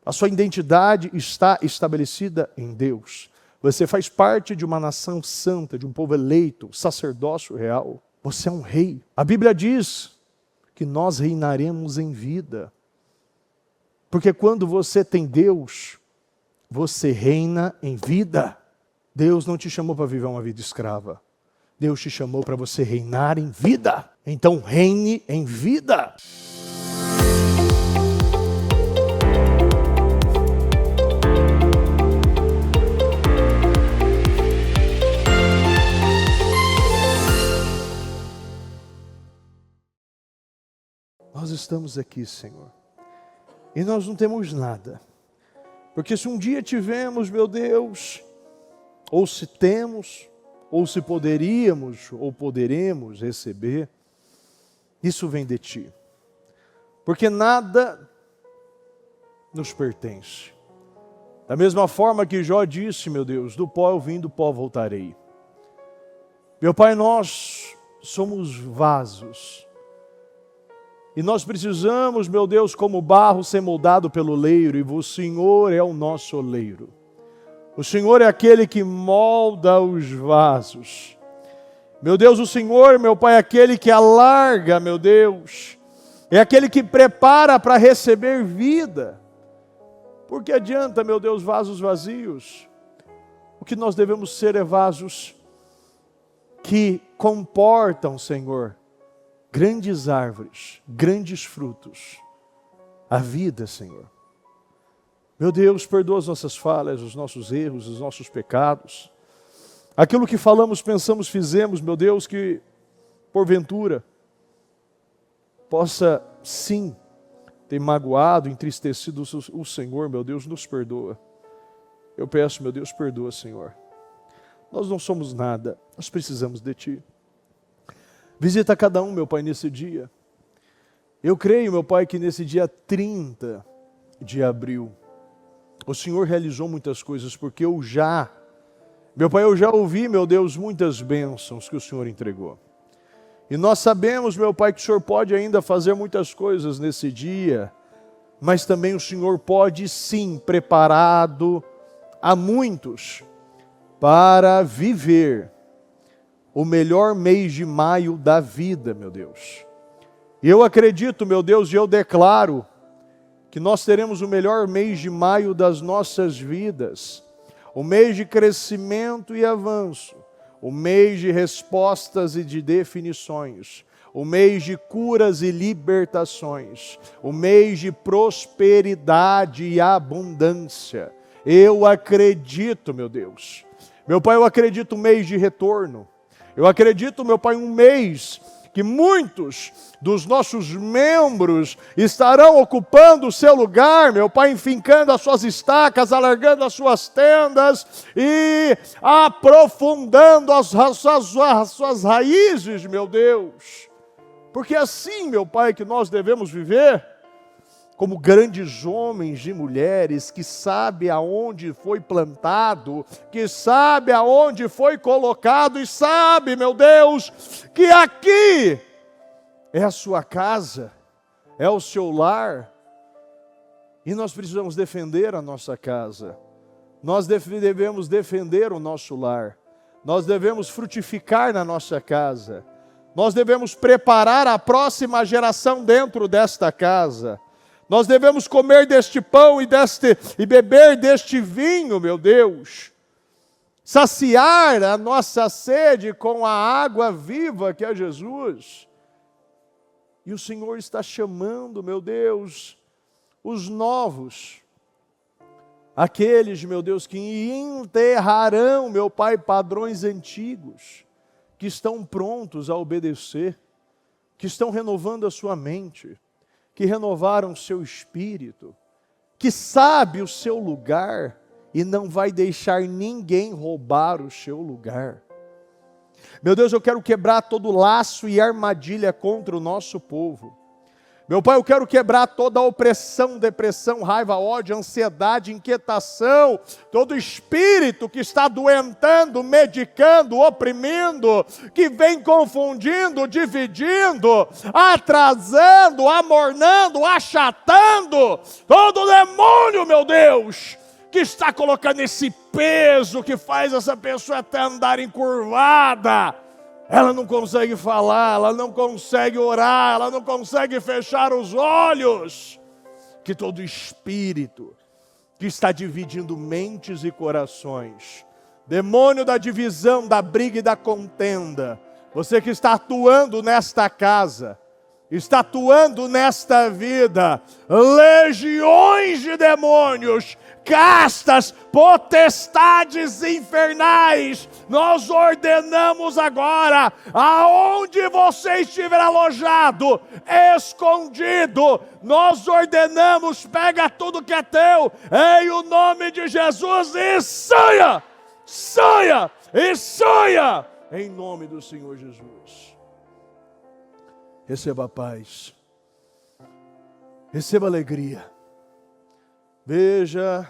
A sua identidade está estabelecida em Deus. Você faz parte de uma nação santa, de um povo eleito, sacerdócio real. Você é um rei. A Bíblia diz que nós reinaremos em vida. Porque quando você tem Deus, você reina em vida. Deus não te chamou para viver uma vida escrava. Deus te chamou para você reinar em vida. Então reine em vida. Nós estamos aqui, Senhor, e nós não temos nada. Porque se um dia tivemos, meu Deus, ou se temos, ou se poderíamos, ou poderemos receber, isso vem de Ti. Porque nada nos pertence. Da mesma forma que Jó disse, meu Deus, do pó eu vim, do pó voltarei. Meu Pai, nós somos vasos. E nós precisamos, meu Deus, como barro ser moldado pelo oleiro, e o Senhor é o nosso oleiro. O Senhor é aquele que molda os vasos. Meu Deus, o Senhor, meu Pai, é aquele que alarga, meu Deus, é aquele que prepara para receber vida. Porque adianta, meu Deus, vasos vazios? O que nós devemos ser é vasos que comportam, Senhor, grandes árvores, grandes frutos, a vida, Senhor. Meu Deus, perdoa as nossas falhas, os nossos erros, os nossos pecados. Aquilo que falamos, pensamos, fizemos, meu Deus, que porventura possa sim ter magoado, entristecido o Senhor, meu Deus, nos perdoa. Eu peço, meu Deus, perdoa, Senhor. Nós não somos nada, nós precisamos de Ti. Visita cada um, meu Pai, nesse dia. Eu creio, meu Pai, que nesse dia 30 de abril, o Senhor realizou muitas coisas, porque meu Pai, eu já ouvi, meu Deus, muitas bênçãos que o Senhor entregou. E nós sabemos, meu Pai, que o Senhor pode ainda fazer muitas coisas nesse dia, mas também o Senhor pode sim, preparado a muitos para viver o melhor mês de maio da vida, meu Deus. E eu acredito, meu Deus, e eu declaro que nós teremos o melhor mês de maio das nossas vidas. O mês de crescimento e avanço. O mês de respostas e de definições. O mês de curas e libertações. O mês de prosperidade e abundância. Eu acredito, meu Deus. Meu Pai, eu acredito um mês de retorno. Eu acredito, meu Pai, um mês que muitos dos nossos membros estarão ocupando o seu lugar, meu Pai, enfincando as suas estacas, alargando as suas tendas e aprofundando as suas raízes, meu Deus. Porque assim, meu Pai, que nós devemos viver, como grandes homens e mulheres que sabem aonde foi plantado, que sabem aonde foi colocado e sabe, meu Deus, que aqui é a sua casa, é o seu lar, e nós precisamos defender a nossa casa, nós devemos defender o nosso lar, nós devemos frutificar na nossa casa, nós devemos preparar a próxima geração dentro desta casa. Nós devemos comer deste pão e beber deste vinho, meu Deus. Saciar a nossa sede com a água viva que é Jesus. E o Senhor está chamando, meu Deus, os novos. Aqueles, meu Deus, que enterrarão, meu Pai, padrões antigos. Que estão prontos a obedecer. Que estão renovando a sua mente. Que renovaram o seu espírito, que sabe o seu lugar e não vai deixar ninguém roubar o seu lugar. Meu Deus, eu quero quebrar todo laço e armadilha contra o nosso povo. Meu Pai, eu quero quebrar toda a opressão, depressão, raiva, ódio, ansiedade, inquietação, todo espírito que está doentando, medicando, oprimindo, que vem confundindo, dividindo, atrasando, amornando, achatando, todo demônio, meu Deus, que está colocando esse peso que faz essa pessoa até andar encurvada. Ela não consegue falar, ela não consegue orar, ela não consegue fechar os olhos. Que todo espírito que está dividindo mentes e corações, demônio da divisão, da briga e da contenda, você que está atuando nesta casa, está atuando nesta vida, legiões de demônios, castas, potestades infernais, nós ordenamos agora, aonde você estiver alojado, escondido, nós ordenamos, pega tudo que é teu, em o nome de Jesus, e saia, saia, e saia, em nome do Senhor Jesus. Receba a paz, receba alegria, veja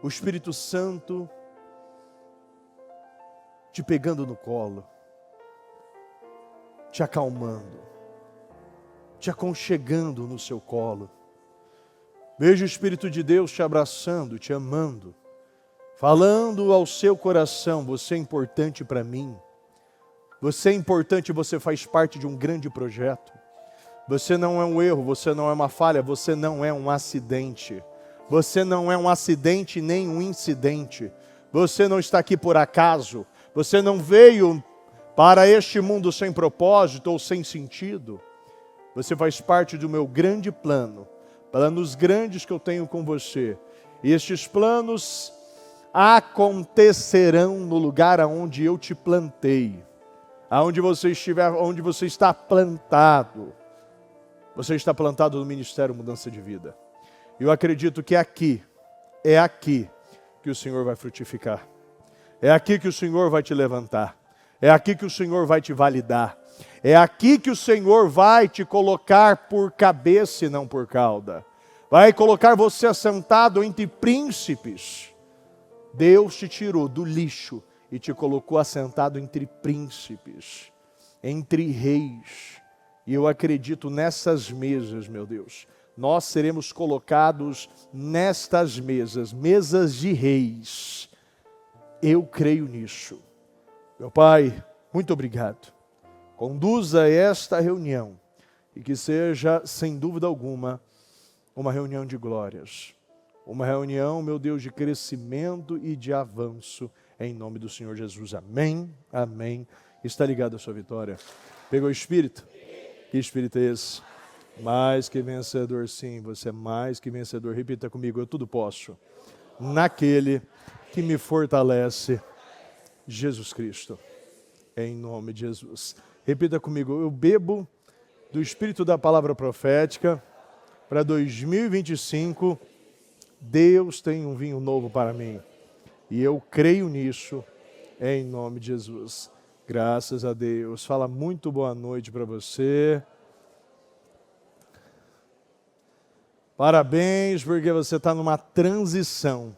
o Espírito Santo te pegando no colo, te acalmando, te aconchegando no seu colo. Veja o Espírito de Deus te abraçando, te amando, falando ao seu coração: você é importante para mim, você é importante, você faz parte de um grande projeto. Você não é um erro, você não é uma falha, você não é um acidente. Você não é um acidente nem um incidente. Você não está aqui por acaso. Você não veio para este mundo sem propósito ou sem sentido. Você faz parte do meu grande plano, planos grandes que eu tenho com você. E estes planos acontecerão no lugar aonde eu te plantei. Aonde você estiver, onde você está plantado. Você está plantado no Ministério Mudança de Vida. Eu acredito que é aqui que o Senhor vai frutificar. É aqui que o Senhor vai te levantar. É aqui que o Senhor vai te validar. É aqui que o Senhor vai te colocar por cabeça e não por cauda. Vai colocar você assentado entre príncipes. Deus te tirou do lixo e te colocou assentado entre príncipes, entre reis. E eu acredito nessas mesas, meu Deus. Nós seremos colocados nestas mesas, mesas de reis. Eu creio nisso. Meu Pai, muito obrigado. Conduza esta reunião e que seja, sem dúvida alguma, uma reunião de glórias. Uma reunião, meu Deus, de crescimento e de avanço, em nome do Senhor Jesus. Amém, amém. Está ligado a sua vitória? Pegou o Espírito? Que Espírito é esse? Mais que vencedor, sim, você é mais que vencedor. Repita comigo: eu tudo posso naquele que me fortalece, Jesus Cristo. Em nome de Jesus. Repita comigo: eu bebo do Espírito da palavra profética. Para 2025, Deus tem um vinho novo para mim. E eu creio nisso, em nome de Jesus. Graças a Deus. Fala muito boa noite para você. Parabéns, porque você está numa transição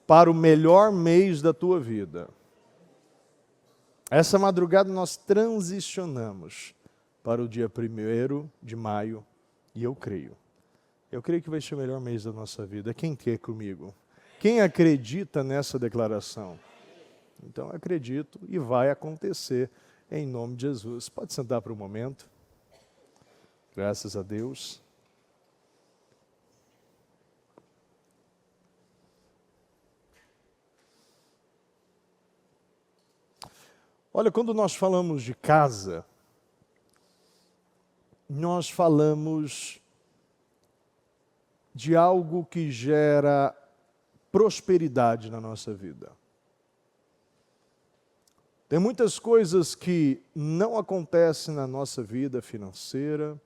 para o melhor mês da tua vida. Essa madrugada nós transicionamos para o dia 1º de maio, e eu creio que vai ser o melhor mês da nossa vida. Quem quer comigo? Quem acredita nessa declaração? Então eu acredito e vai acontecer em nome de Jesus. Pode sentar por um momento. Graças a Deus. Olha, quando nós falamos de casa, nós falamos de algo que gera prosperidade na nossa vida. Tem muitas coisas que não acontecem na nossa vida financeira,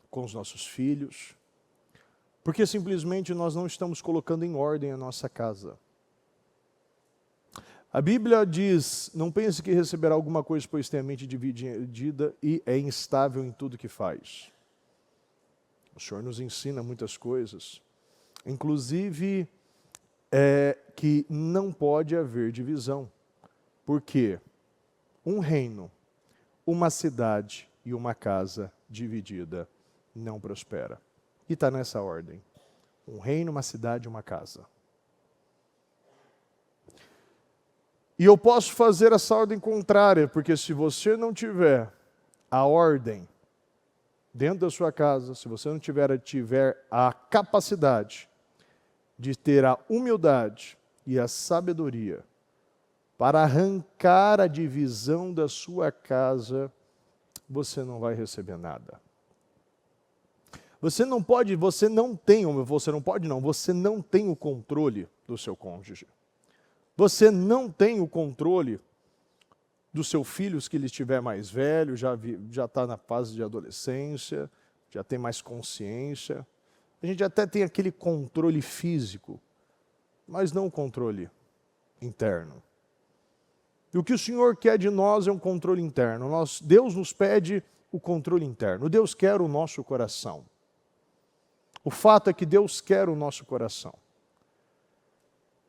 com os nossos filhos, porque simplesmente nós não estamos colocando em ordem a nossa casa. A Bíblia diz, não pense que receberá alguma coisa, pois tem a mente dividida e é instável em tudo que faz. O Senhor nos ensina muitas coisas, inclusive que não pode haver divisão, porque um reino, uma cidade e uma casa dividida não prospera. E está nessa ordem. Um reino, uma cidade e uma casa. E eu posso fazer essa ordem contrária, porque se você não tiver a ordem dentro da sua casa, se você não tiver a capacidade de ter a humildade e a sabedoria para arrancar a divisão da sua casa, você não vai receber nada. Você não tem o controle do seu cônjuge. Você não tem o controle dos seus filhos que ele estiver mais velho, já está na fase de adolescência, já tem mais consciência. A gente até tem aquele controle físico, mas não o controle interno. E o que o Senhor quer de nós é um controle interno. Deus nos pede o controle interno. Deus quer o nosso coração. O fato é que Deus quer o nosso coração.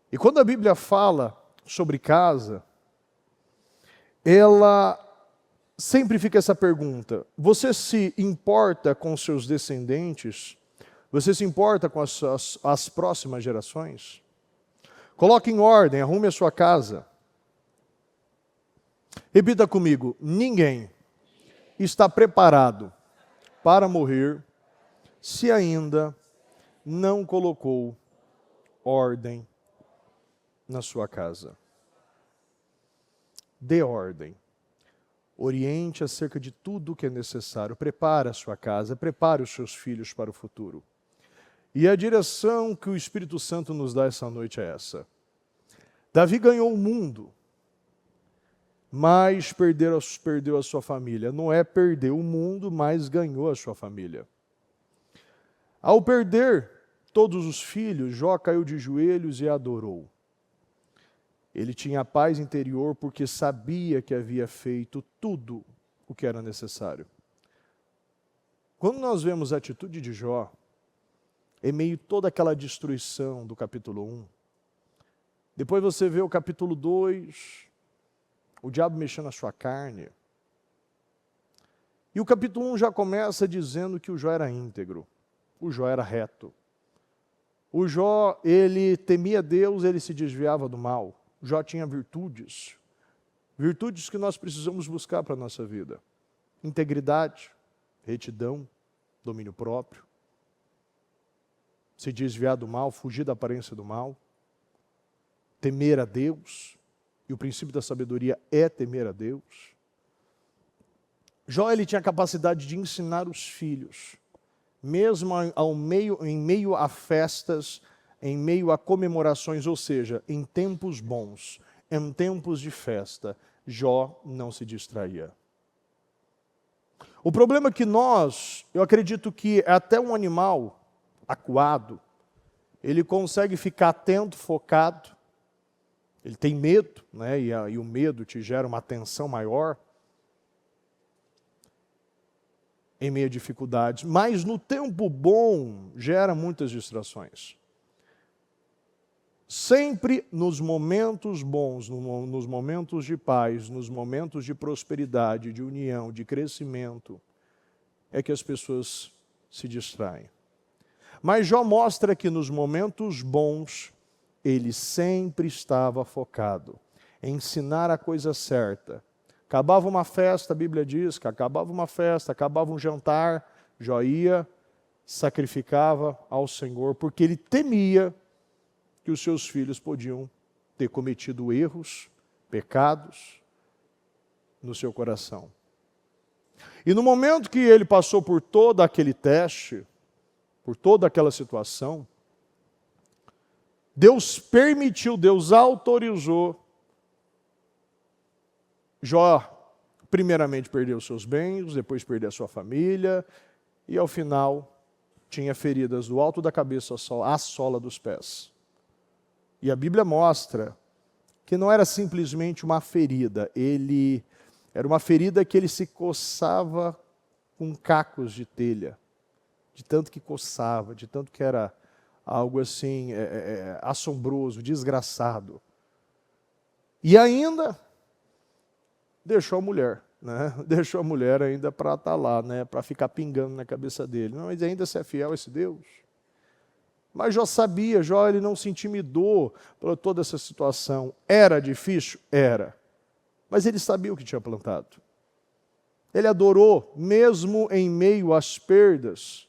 E quando a Bíblia fala sobre casa, ela sempre fica essa pergunta: você se importa com seus descendentes? Você se importa com as próximas gerações? Coloque em ordem, arrume a sua casa. Repita comigo: ninguém está preparado para morrer se ainda não colocou ordem na sua casa. Dê ordem. Oriente acerca de tudo o que é necessário. Prepare a sua casa, prepare os seus filhos para o futuro. E a direção que o Espírito Santo nos dá essa noite é essa. Davi ganhou o mundo, mas perdeu a sua família. Noé perdeu o mundo, mas ganhou a sua família. Ao perder todos os filhos, Jó caiu de joelhos e adorou. Ele tinha paz interior porque sabia que havia feito tudo o que era necessário. Quando nós vemos a atitude de Jó, em meio a toda aquela destruição do capítulo 1, depois você vê o capítulo 2, o diabo mexendo na sua carne. E o capítulo 1 já começa dizendo que o Jó era íntegro, o Jó era reto. O Jó, ele temia Deus, ele se desviava do mal. Jó tinha virtudes que nós precisamos buscar para a nossa vida. Integridade, retidão, domínio próprio. Se desviar do mal, fugir da aparência do mal. Temer a Deus, e o princípio da sabedoria é temer a Deus. Jó, ele tinha a capacidade de ensinar os filhos, mesmo em meio a festas, em meio a comemorações, ou seja, em tempos bons, em tempos de festa, Jó não se distraía. O problema é que eu acredito que até um animal acuado, ele consegue ficar atento, focado, ele tem medo, né? E o medo te gera uma atenção maior em meio a dificuldades, mas no tempo bom gera muitas distrações. Sempre nos momentos bons, nos momentos de paz, nos momentos de prosperidade, de união, de crescimento, é que as pessoas se distraem. Mas Jó mostra que nos momentos bons, ele sempre estava focado em ensinar a coisa certa. Acabava uma festa, a Bíblia diz que acabava uma festa, acabava um jantar, Jó ia, sacrificava ao Senhor, porque ele temia que os seus filhos podiam ter cometido erros, pecados no seu coração. E no momento que ele passou por todo aquele teste, por toda aquela situação, Deus permitiu, Deus autorizou Jó, primeiramente, perder os seus bens, depois perder a sua família, e ao final tinha feridas do alto da cabeça à sola dos pés. E a Bíblia mostra que não era simplesmente uma ferida, era uma ferida que ele se coçava com cacos de telha, de tanto que coçava, de tanto que era algo assim assombroso, desgraçado. E ainda deixou a mulher, né? Deixou a mulher ainda para estar lá, né? Para ficar pingando na cabeça dele. Não, mas ainda se é fiel a esse Deus. Mas Jó sabia, Jó ele não se intimidou por toda essa situação. Era difícil? Era. Mas ele sabia o que tinha plantado. Ele adorou, mesmo em meio às perdas.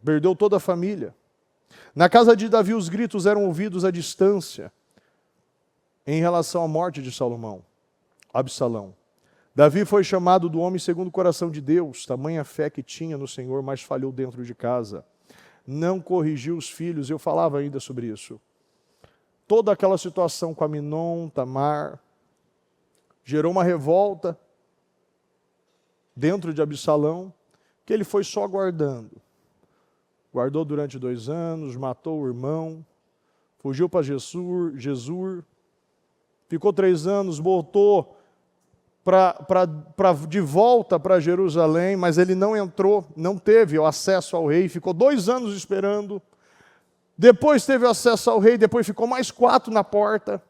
Perdeu toda a família. Na casa de Davi os gritos eram ouvidos à distância em relação à morte de Absalão. Davi foi chamado do homem segundo o coração de Deus, tamanha fé que tinha no Senhor, mas falhou dentro de casa. Não corrigiu os filhos, eu falava ainda sobre isso. Toda aquela situação com Aminon, Tamar, gerou uma revolta dentro de Absalão, que ele foi só guardando. Guardou durante 2 anos, matou o irmão, fugiu para Gesur, ficou 3 anos, voltou de volta para Jerusalém, mas ele não entrou, não teve o acesso ao rei, ficou 2 anos esperando, depois teve acesso ao rei, depois ficou mais 4 na porta,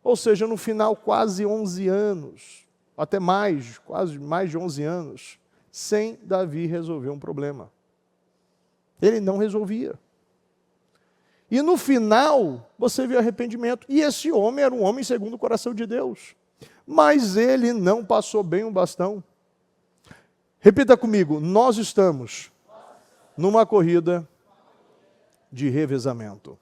ou seja, no final quase 11 anos, até mais, quase mais de 11 anos, sem Davi resolver um problema. Ele não resolvia. E no final, você vê arrependimento. E esse homem era um homem segundo o coração de Deus. Mas ele não passou bem o bastão. Repita comigo, nós estamos numa corrida de revezamento.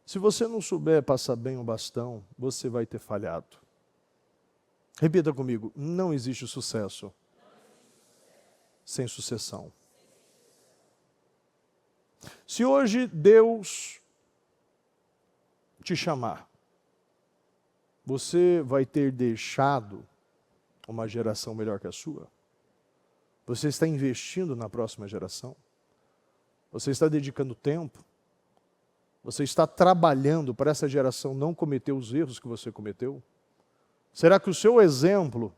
Se você não souber passar bem o bastão, você vai ter falhado. Repita comigo, não existe sucesso sem sucessão. Se hoje Deus te chamar, você vai ter deixado uma geração melhor que a sua? Você está investindo na próxima geração? Você está dedicando tempo? Você está trabalhando para essa geração não cometer os erros que você cometeu? Será que o seu exemplo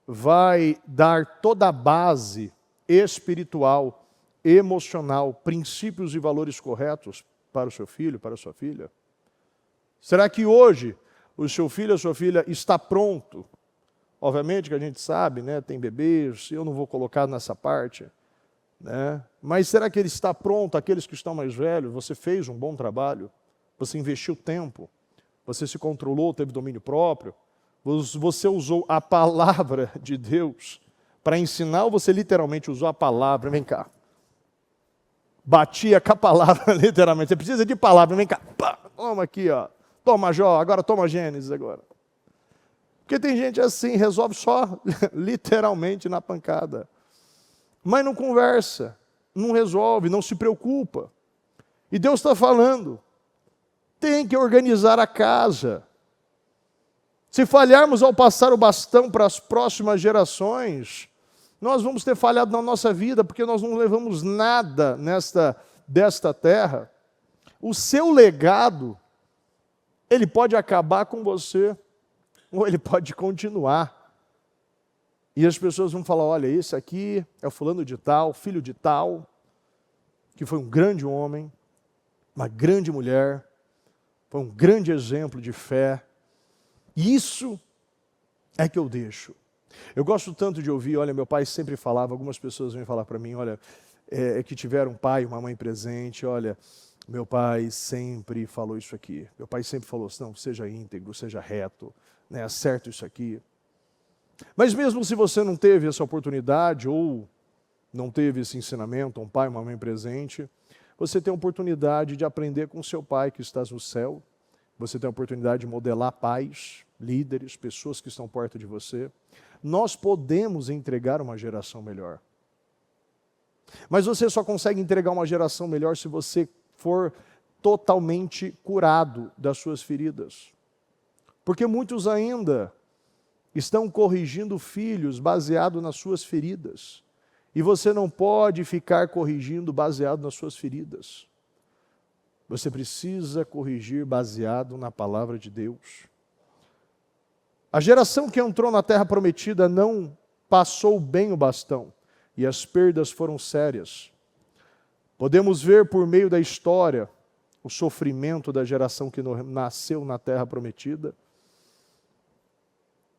vai dar toda a base espiritual, emocional, princípios e valores corretos para o seu filho, para a sua filha? Será que hoje o seu filho, a sua filha está pronto? Obviamente que a gente sabe, né, tem bebês, eu não vou colocar nessa parte, né? Mas será que ele está pronto? Aqueles que estão mais velhos, você fez um bom trabalho, você investiu tempo, você se controlou, teve domínio próprio, você usou a palavra de Deus para ensinar, ou você literalmente usou a palavra? Vem cá. Batia com a palavra, literalmente. Você precisa de palavra, vem cá. Pá, toma aqui, ó. Toma Jó, agora toma Gênesis agora. Porque tem gente assim, resolve só literalmente na pancada. Mas não conversa, não resolve, não se preocupa. E Deus está falando, tem que organizar a casa. Se falharmos ao passar o bastão para as próximas gerações, nós vamos ter falhado na nossa vida, porque nós não levamos nada desta terra. O seu legado, ele pode acabar com você, ou ele pode continuar. E as pessoas vão falar, olha, esse aqui é o fulano de tal, filho de tal, que foi um grande homem, uma grande mulher, foi um grande exemplo de fé. Isso é que eu deixo. Eu gosto tanto de ouvir, olha, meu pai sempre falava, algumas pessoas vêm falar para mim, olha, que tiveram um pai e uma mãe presente, olha, meu pai sempre falou isso aqui. Meu pai sempre falou assim, não, seja íntegro, seja reto, né, acerte isso aqui. Mas mesmo se você não teve essa oportunidade, ou não teve esse ensinamento, um pai e uma mãe presente, você tem a oportunidade de aprender com seu pai que está no céu. Você tem a oportunidade de modelar pais, líderes, pessoas que estão perto de você. Nós podemos entregar uma geração melhor. Mas você só consegue entregar uma geração melhor se você for totalmente curado das suas feridas. Porque muitos ainda estão corrigindo filhos baseado nas suas feridas. E você não pode ficar corrigindo baseado nas suas feridas. Você precisa corrigir baseado na palavra de Deus. A geração que entrou na terra prometida não passou bem o bastão, e as perdas foram sérias. Podemos ver por meio da história o sofrimento da geração que nasceu na terra prometida,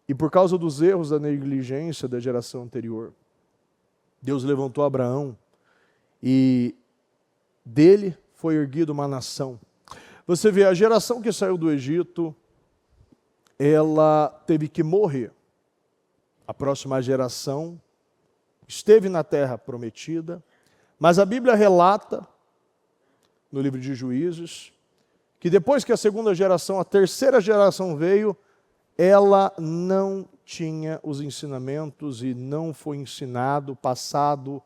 e por causa dos erros da negligência da geração anterior, Deus levantou Abraão e dele foi erguida uma nação. Você vê, a geração que saiu do Egito, ela teve que morrer. A próxima geração esteve na terra prometida, mas a Bíblia relata, no livro de Juízes, que depois que a segunda geração, a terceira geração veio, ela não tinha os ensinamentos e não foi ensinado, passado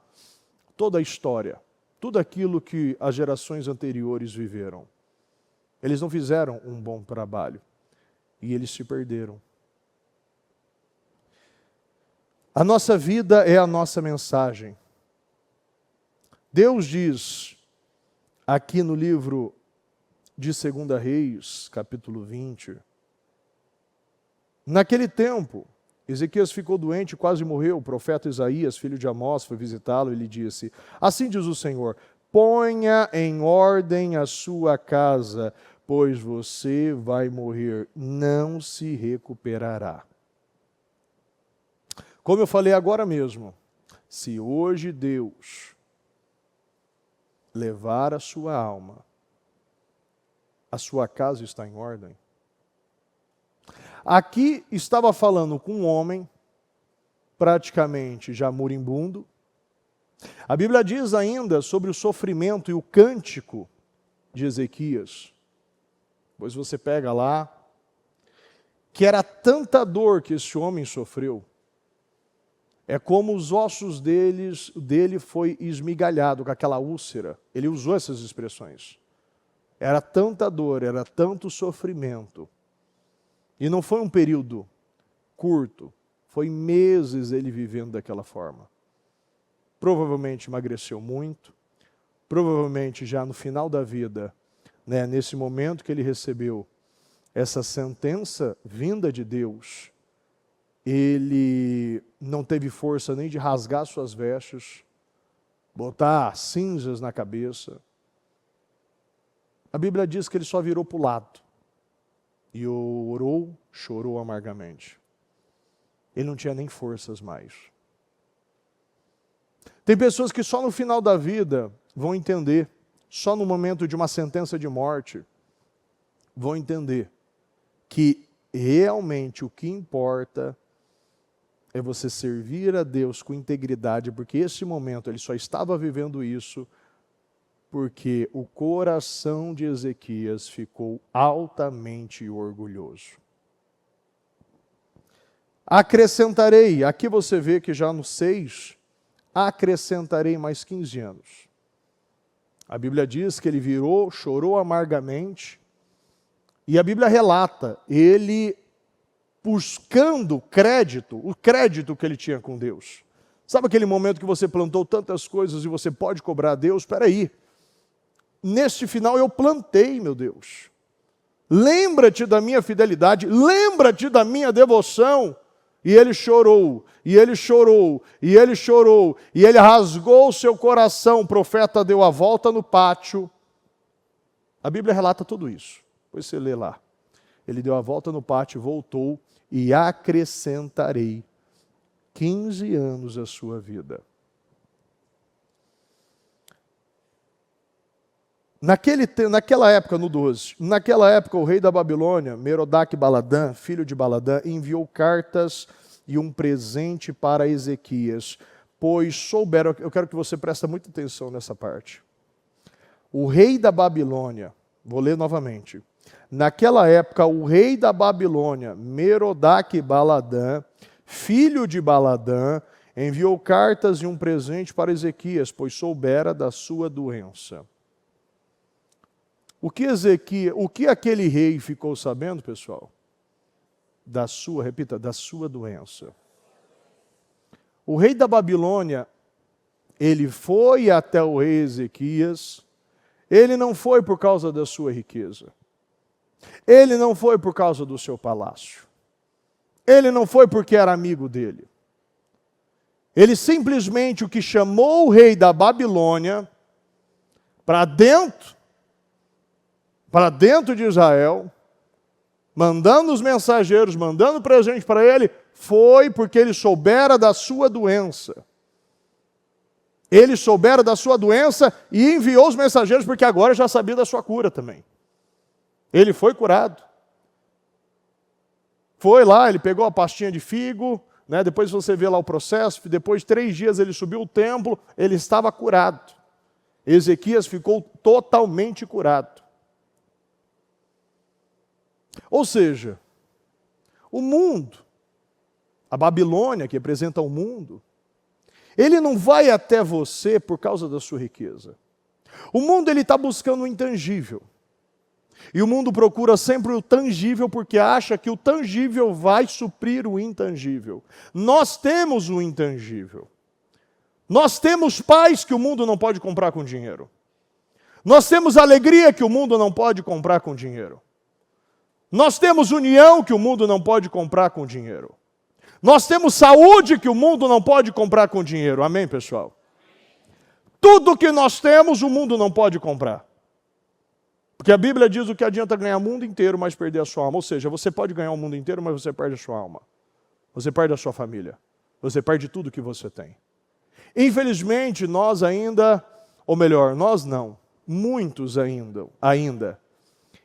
toda a história, tudo aquilo que as gerações anteriores viveram. Eles não fizeram um bom trabalho e eles se perderam. A nossa vida é a nossa mensagem. Deus diz aqui no livro de 2 Reis, capítulo 20, naquele tempo, Ezequias ficou doente e quase morreu. O profeta Isaías, filho de Amós, foi visitá-lo e lhe disse: assim diz o Senhor, ponha em ordem a sua casa, pois você vai morrer, não se recuperará. Como eu falei agora mesmo, se hoje Deus levar a sua alma, a sua casa está em ordem. Aqui estava falando com um homem, praticamente já moribundo. A Bíblia diz ainda sobre o sofrimento e o cântico de Ezequias. Pois você pega lá, que era tanta dor que esse homem sofreu, é como os ossos dele foi esmigalhado com aquela úlcera. Ele usou essas expressões. Era tanta dor, era tanto sofrimento. E não foi um período curto, foi meses ele vivendo daquela forma. Provavelmente emagreceu muito, provavelmente já no final da vida, nesse momento que ele recebeu essa sentença vinda de Deus, ele não teve força nem de rasgar suas vestes, botar cinzas na cabeça. A Bíblia diz que ele só virou para o lado. E orou, chorou amargamente. Ele não tinha nem forças mais. Tem pessoas que só no final da vida vão entender, só no momento de uma sentença de morte, vão entender que realmente o que importa é você servir a Deus com integridade, porque esse momento ele só estava vivendo isso porque o coração de Ezequias ficou altamente orgulhoso. Acrescentarei, aqui você vê que já no 6, acrescentarei mais 15 anos. A Bíblia diz que ele virou, chorou amargamente, e a Bíblia relata, ele buscando crédito, o crédito que ele tinha com Deus. Sabe aquele momento que você plantou tantas coisas e você pode cobrar a Deus? Espera aí. Neste final eu plantei, meu Deus. Lembra-te da minha fidelidade, lembra-te da minha devoção. E ele chorou, e ele chorou, e ele chorou, e ele rasgou o seu coração. O profeta deu a volta no pátio. A Bíblia relata tudo isso. Depois você lê lá. Ele deu a volta no pátio, voltou, e acrescentarei 15 anos à sua vida. Naquela época, no 12, naquela época o rei da Babilônia, Merodach-Baladã, filho de Baladã, enviou cartas e um presente para Ezequias, pois souberam, eu quero que você preste muita atenção nessa parte. O rei da Babilônia, vou ler novamente, naquela época o rei da Babilônia, Merodach-Baladã, filho de Baladã, enviou cartas e um presente para Ezequias, pois soubera da sua doença. O que aquele rei ficou sabendo, pessoal? Da sua doença. O rei da Babilônia, ele foi até o rei Ezequias Ele não foi por causa da sua riqueza. Ele não foi por causa do seu palácio. Ele não foi porque era amigo dele. Ele simplesmente o que chamou o rei da Babilônia para dentro de Israel, mandando os mensageiros, mandando presente para ele, foi porque ele soubera da sua doença. Ele soubera da sua doença e enviou os mensageiros porque agora já sabia da sua cura também. Ele foi curado. Foi lá, ele pegou a pastinha de figo, né? Depois você vê lá o processo, depois de 3 dias ele subiu o templo, ele estava curado. Ezequias ficou totalmente curado. Ou seja, o mundo, a Babilônia que representa o mundo, ele não vai até você por causa da sua riqueza. O mundo ele está buscando o intangível. E o mundo procura sempre o tangível porque acha que o tangível vai suprir o intangível. Nós temos o intangível. Nós temos paz que o mundo não pode comprar com dinheiro. Nós temos alegria que o mundo não pode comprar com dinheiro. Nós temos união que o mundo não pode comprar com dinheiro. Nós temos saúde que o mundo não pode comprar com dinheiro. Amém, pessoal? Tudo que nós temos, o mundo não pode comprar. Porque a Bíblia diz o que adianta ganhar o mundo inteiro, mas perder a sua alma. Ou seja, você pode ganhar o mundo inteiro, mas você perde a sua alma. Você perde a sua família. Você perde tudo que você tem. Infelizmente, nós ainda, ou melhor, nós não, muitos ainda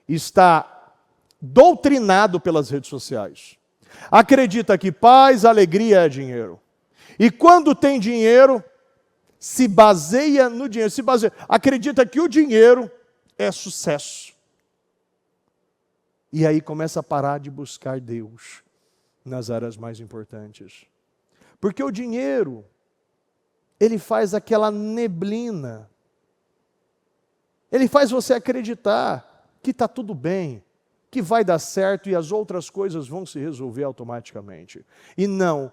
está doutrinado pelas redes sociais. Acredita que paz, alegria é dinheiro. E quando tem dinheiro, se baseia no dinheiro. Acredita que o dinheiro é sucesso. E aí começa a parar de buscar Deus nas áreas mais importantes. Porque o dinheiro, ele faz aquela neblina. Ele faz você acreditar que está tudo bem, que vai dar certo e as outras coisas vão se resolver automaticamente. E não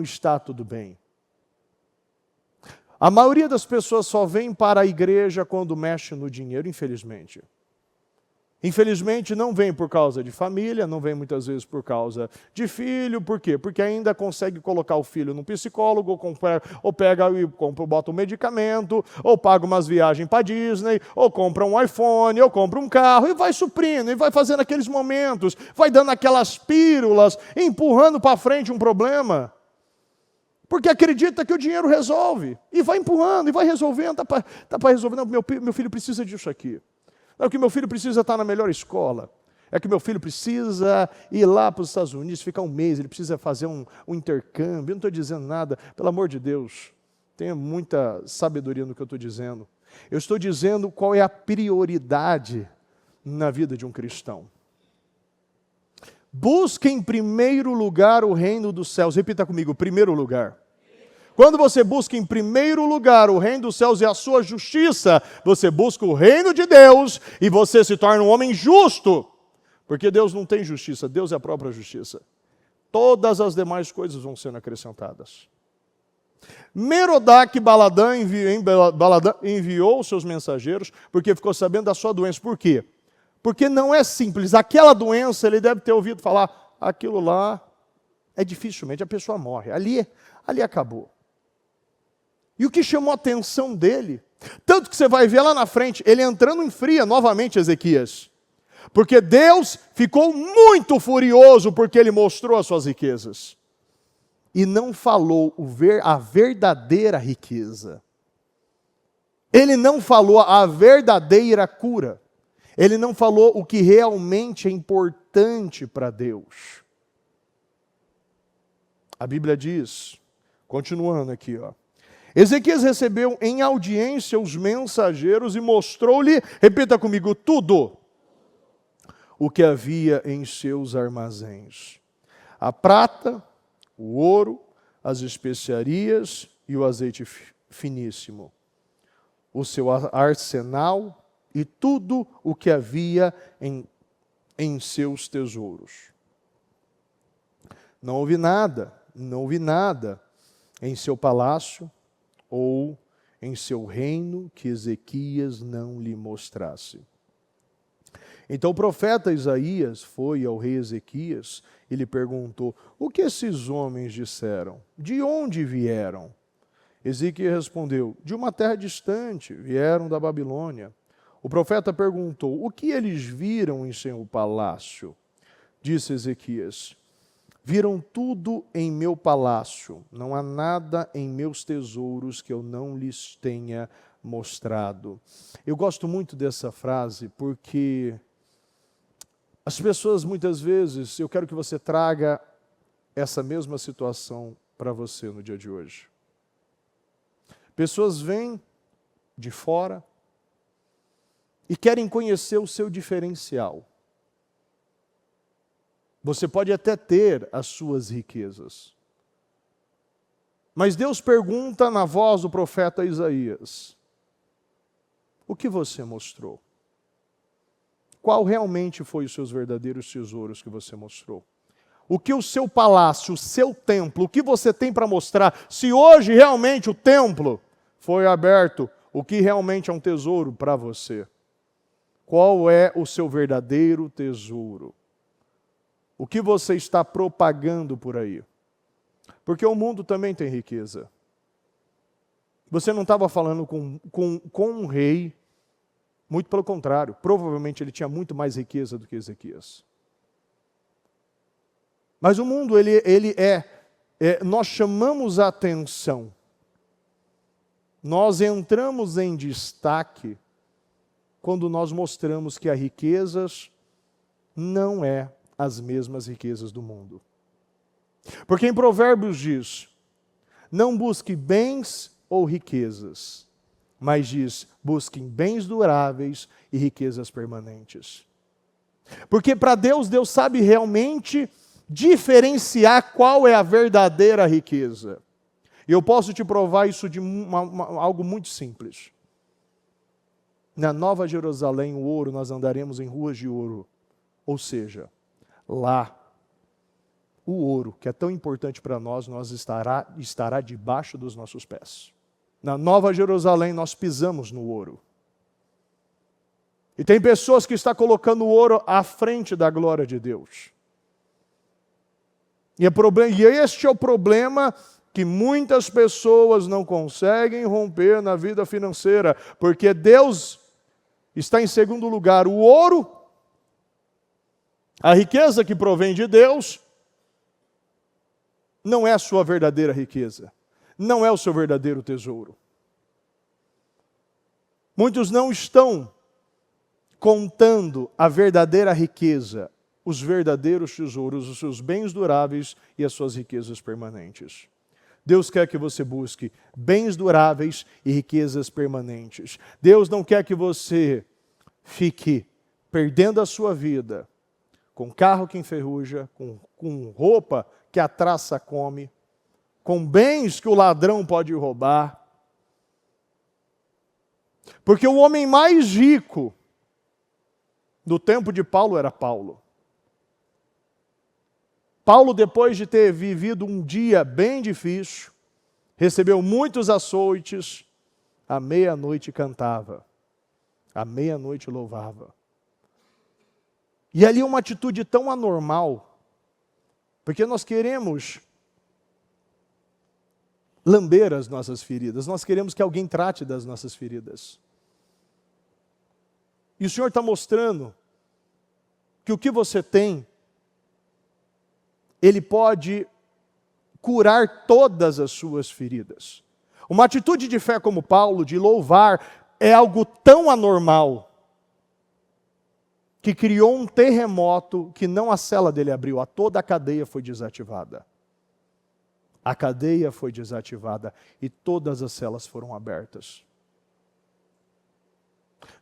está tudo bem. A maioria das pessoas só vem para a igreja quando mexe no dinheiro, infelizmente. Infelizmente não vem por causa de família, não vem muitas vezes por causa de filho. Por quê? Porque ainda consegue colocar o filho num psicólogo, ou pega e bota um medicamento, ou paga umas viagens para Disney, ou compra um iPhone, ou compra um carro, e vai suprindo, e vai fazendo aqueles momentos, vai dando aquelas pílulas, empurrando para frente um problema. Porque acredita que o dinheiro resolve. E vai empurrando, e vai resolvendo. Tá para resolver. Não, meu filho precisa disso aqui. Não, que meu filho precisa estar na melhor escola. É que meu filho precisa ir lá para os Estados Unidos, ficar um mês. Ele precisa fazer um intercâmbio. Eu não estou dizendo nada. Pelo amor de Deus, tenha muita sabedoria no que eu estou dizendo. Eu estou dizendo qual é a prioridade na vida de um cristão. Busque em primeiro lugar o reino dos céus. Repita comigo, primeiro lugar. Quando você busca em primeiro lugar o reino dos céus e a sua justiça, você busca o reino de Deus e você se torna um homem justo. Porque Deus não tem justiça, Deus é a própria justiça. Todas as demais coisas vão sendo acrescentadas. Merodach-Baladã enviou os seus mensageiros porque ficou sabendo da sua doença. Por quê? Porque não é simples. Aquela doença, ele deve ter ouvido falar, aquilo lá, dificilmente a pessoa morre. Ali acabou. E o que chamou a atenção dele, tanto que você vai ver lá na frente, ele entrando em fria novamente, Ezequias. Porque Deus ficou muito furioso porque ele mostrou as suas riquezas. E não falou a verdadeira riqueza. Ele não falou a verdadeira cura. Ele não falou o que realmente é importante para Deus. A Bíblia diz, continuando aqui, Ezequias recebeu em audiência os mensageiros e mostrou-lhe, repita comigo, tudo o que havia em seus armazéns. A prata, o ouro, as especiarias e o azeite finíssimo. O seu arsenal e tudo o que havia em seus tesouros. Não houve nada em seu palácio ou em seu reino que Ezequias não lhe mostrasse. Então o profeta Isaías foi ao rei Ezequias e lhe perguntou: o que esses homens disseram? De onde vieram? Ezequias respondeu: de uma terra distante, vieram da Babilônia. O profeta perguntou: o que eles viram em seu palácio? Disse Ezequias: viram tudo em meu palácio, não há nada em meus tesouros que eu não lhes tenha mostrado. Eu gosto muito dessa frase porque as pessoas muitas vezes, eu quero que você traga essa mesma situação para você no dia de hoje. Pessoas vêm de fora e querem conhecer o seu diferencial. Você pode até ter as suas riquezas. Mas Deus pergunta na voz do profeta Isaías: o que você mostrou? Qual realmente foi os seus verdadeiros tesouros que você mostrou? O que o seu palácio, o seu templo, o que você tem para mostrar? Se hoje realmente o templo foi aberto, o que realmente é um tesouro para você? Qual é o seu verdadeiro tesouro? O que você está propagando por aí? Porque o mundo também tem riqueza. Você não estava falando com um rei, muito pelo contrário, provavelmente ele tinha muito mais riqueza do que Ezequias. Mas o mundo, nós chamamos a atenção, nós entramos em destaque quando nós mostramos que as riquezas não é as mesmas riquezas do mundo. Porque em Provérbios diz: não busque bens ou riquezas, mas diz: busquem bens duráveis e riquezas permanentes. Porque para Deus, Deus sabe realmente diferenciar qual é a verdadeira riqueza. E eu posso te provar isso de algo muito simples. Na Nova Jerusalém, o ouro, nós andaremos em ruas de ouro. Ou seja, lá, o ouro, que é tão importante para nós estará debaixo dos nossos pés. Na Nova Jerusalém, nós pisamos no ouro. E tem pessoas que estão colocando o ouro à frente da glória de Deus. E este é o problema que muitas pessoas não conseguem romper na vida financeira, porque Deus está em segundo lugar. O ouro, a riqueza que provém de Deus, não é a sua verdadeira riqueza, não é o seu verdadeiro tesouro. Muitos não estão contando a verdadeira riqueza, os verdadeiros tesouros, os seus bens duráveis e as suas riquezas permanentes. Deus quer que você busque bens duráveis e riquezas permanentes. Deus não quer que você fique perdendo a sua vida com carro que enferruja, com roupa que a traça come, com bens que o ladrão pode roubar. Porque o homem mais rico do tempo de Paulo era Paulo. Paulo, depois de ter vivido um dia bem difícil, recebeu muitos açoites, à meia-noite cantava, à meia-noite louvava. E ali uma atitude tão anormal, porque nós queremos lamber as nossas feridas, nós queremos que alguém trate das nossas feridas. E o Senhor está mostrando que o que você tem, Ele pode curar todas as suas feridas. Uma atitude de fé como Paulo, de louvar, é algo tão anormal, que criou um terremoto que não a cela dele abriu, toda a cadeia foi desativada. A cadeia foi desativada e todas as celas foram abertas.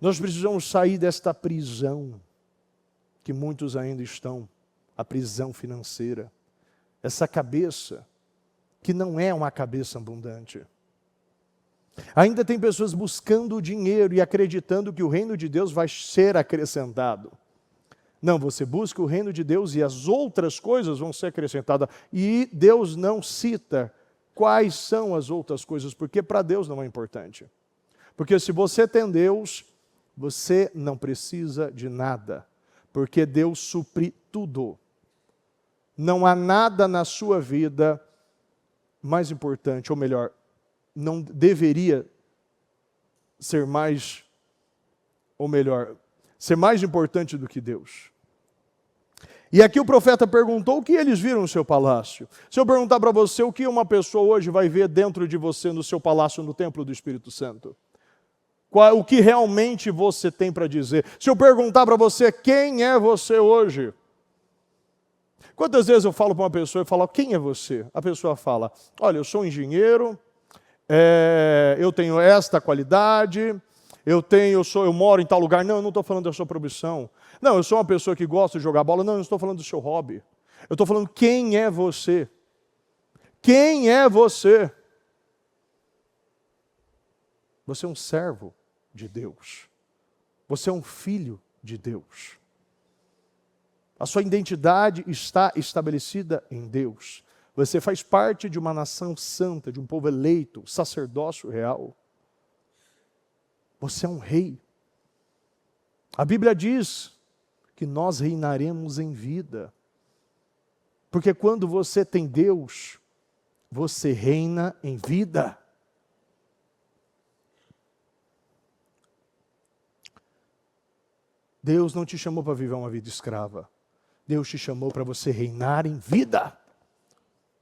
Nós precisamos sair desta prisão, que muitos ainda estão, a prisão financeira, essa cabeça que não é uma cabeça abundante. Ainda tem pessoas buscando o dinheiro e acreditando que o reino de Deus vai ser acrescentado. Não, você busca o reino de Deus e as outras coisas vão ser acrescentadas. E Deus não cita quais são as outras coisas, porque para Deus não é importante. Porque se você tem Deus, você não precisa de nada, porque Deus supre tudo. Não há nada na sua vida mais importante, ou melhor, não deveria ser mais, ou melhor, ser mais importante do que Deus. E aqui o profeta perguntou o que eles viram no seu palácio. Se eu perguntar para você o que uma pessoa hoje vai ver dentro de você, no seu palácio, no templo do Espírito Santo, o que realmente você tem para dizer? Se eu perguntar para você quem é você hoje, quantas vezes eu falo para uma pessoa e falo, quem é você? A pessoa fala, olha, eu sou um engenheiro, eu tenho esta qualidade, eu moro em tal lugar. Não, eu não estou falando da sua profissão. Não, eu sou uma pessoa que gosta de jogar bola. Não, eu não estou falando do seu hobby. Eu estou falando quem é você. Quem é você? Você é um servo de Deus. Você é um filho de Deus. A sua identidade está estabelecida em Deus. Você faz parte de uma nação santa, de um povo eleito, sacerdócio real. Você é um rei. A Bíblia diz que nós reinaremos em vida. Porque quando você tem Deus, você reina em vida. Deus não te chamou para viver uma vida escrava. Deus te chamou para você reinar em vida.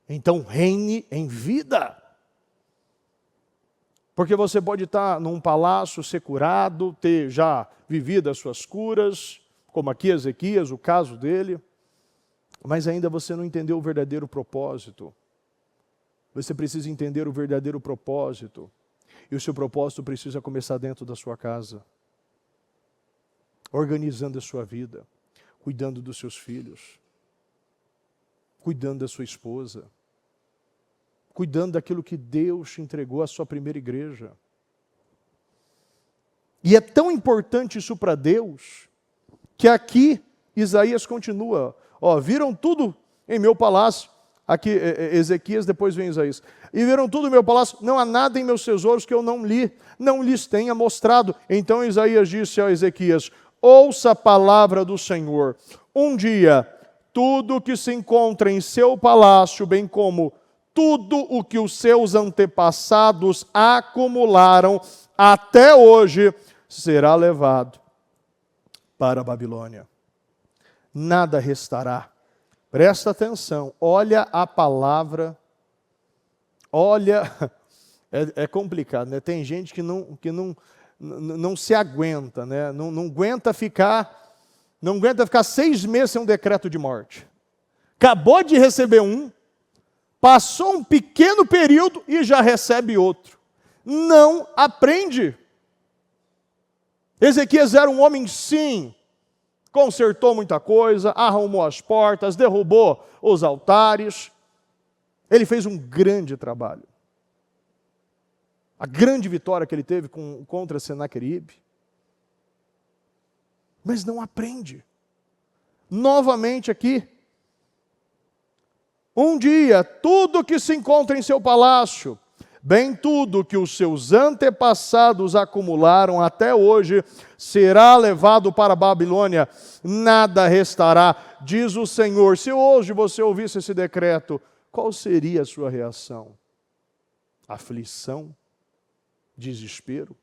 Então reine em vida. Porque você pode estar num palácio, ser curado, ter já vivido as suas curas, como aqui Ezequias, o caso dele, mas ainda você não entendeu o verdadeiro propósito. Você precisa entender o verdadeiro propósito. E o seu propósito precisa começar dentro da sua casa. Organizando a sua vida, cuidando dos seus filhos, cuidando da sua esposa, cuidando daquilo que Deus te entregou à sua primeira igreja. E é tão importante isso para Deus, que aqui Isaías continua, viram tudo em meu palácio, aqui Ezequias, depois vem Isaías, e viram tudo em meu palácio, não há nada em meus tesouros que eu não lhes tenha mostrado. Então Isaías disse a Ezequias, ouça a palavra do Senhor, um dia, tudo que se encontra em seu palácio, bem como tudo o que os seus antepassados acumularam até hoje, será levado para a Babilônia. Nada restará. Presta atenção, olha a palavra, olha, é complicado, né? Tem gente que não se aguenta, né? Não aguenta ficar 6 meses sem um decreto de morte. Acabou de receber um, passou um pequeno período e já recebe outro. Não aprende. Ezequias era um homem, sim, consertou muita coisa, arrumou as portas, derrubou os altares. Ele fez um grande trabalho. A grande vitória que ele teve contra Senaqueribe. Mas não aprende. Novamente aqui, um dia, tudo que se encontra em seu palácio, bem tudo que os seus antepassados acumularam até hoje, será levado para a Babilônia, nada restará, diz o Senhor. Se hoje você ouvisse esse decreto, qual seria a sua reação? Aflição? Desespero?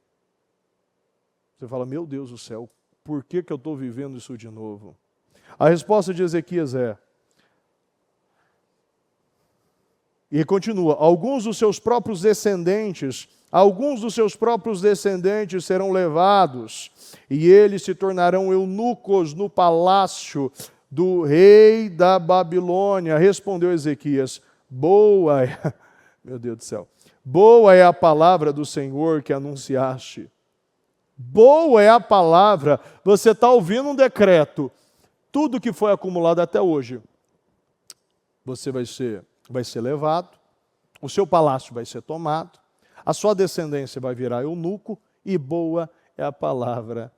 Você fala, meu Deus do céu, por que eu estou vivendo isso de novo? A resposta de Ezequias é, e continua, alguns dos seus próprios descendentes serão levados, e eles se tornarão eunucos no palácio do rei da Babilônia. Respondeu Ezequias, meu Deus do céu, boa é a palavra do Senhor que anunciaste. Boa é a palavra, você está ouvindo um decreto, tudo que foi acumulado até hoje, você vai ser levado, o seu palácio vai ser tomado, a sua descendência vai virar eunuco, e boa é a palavra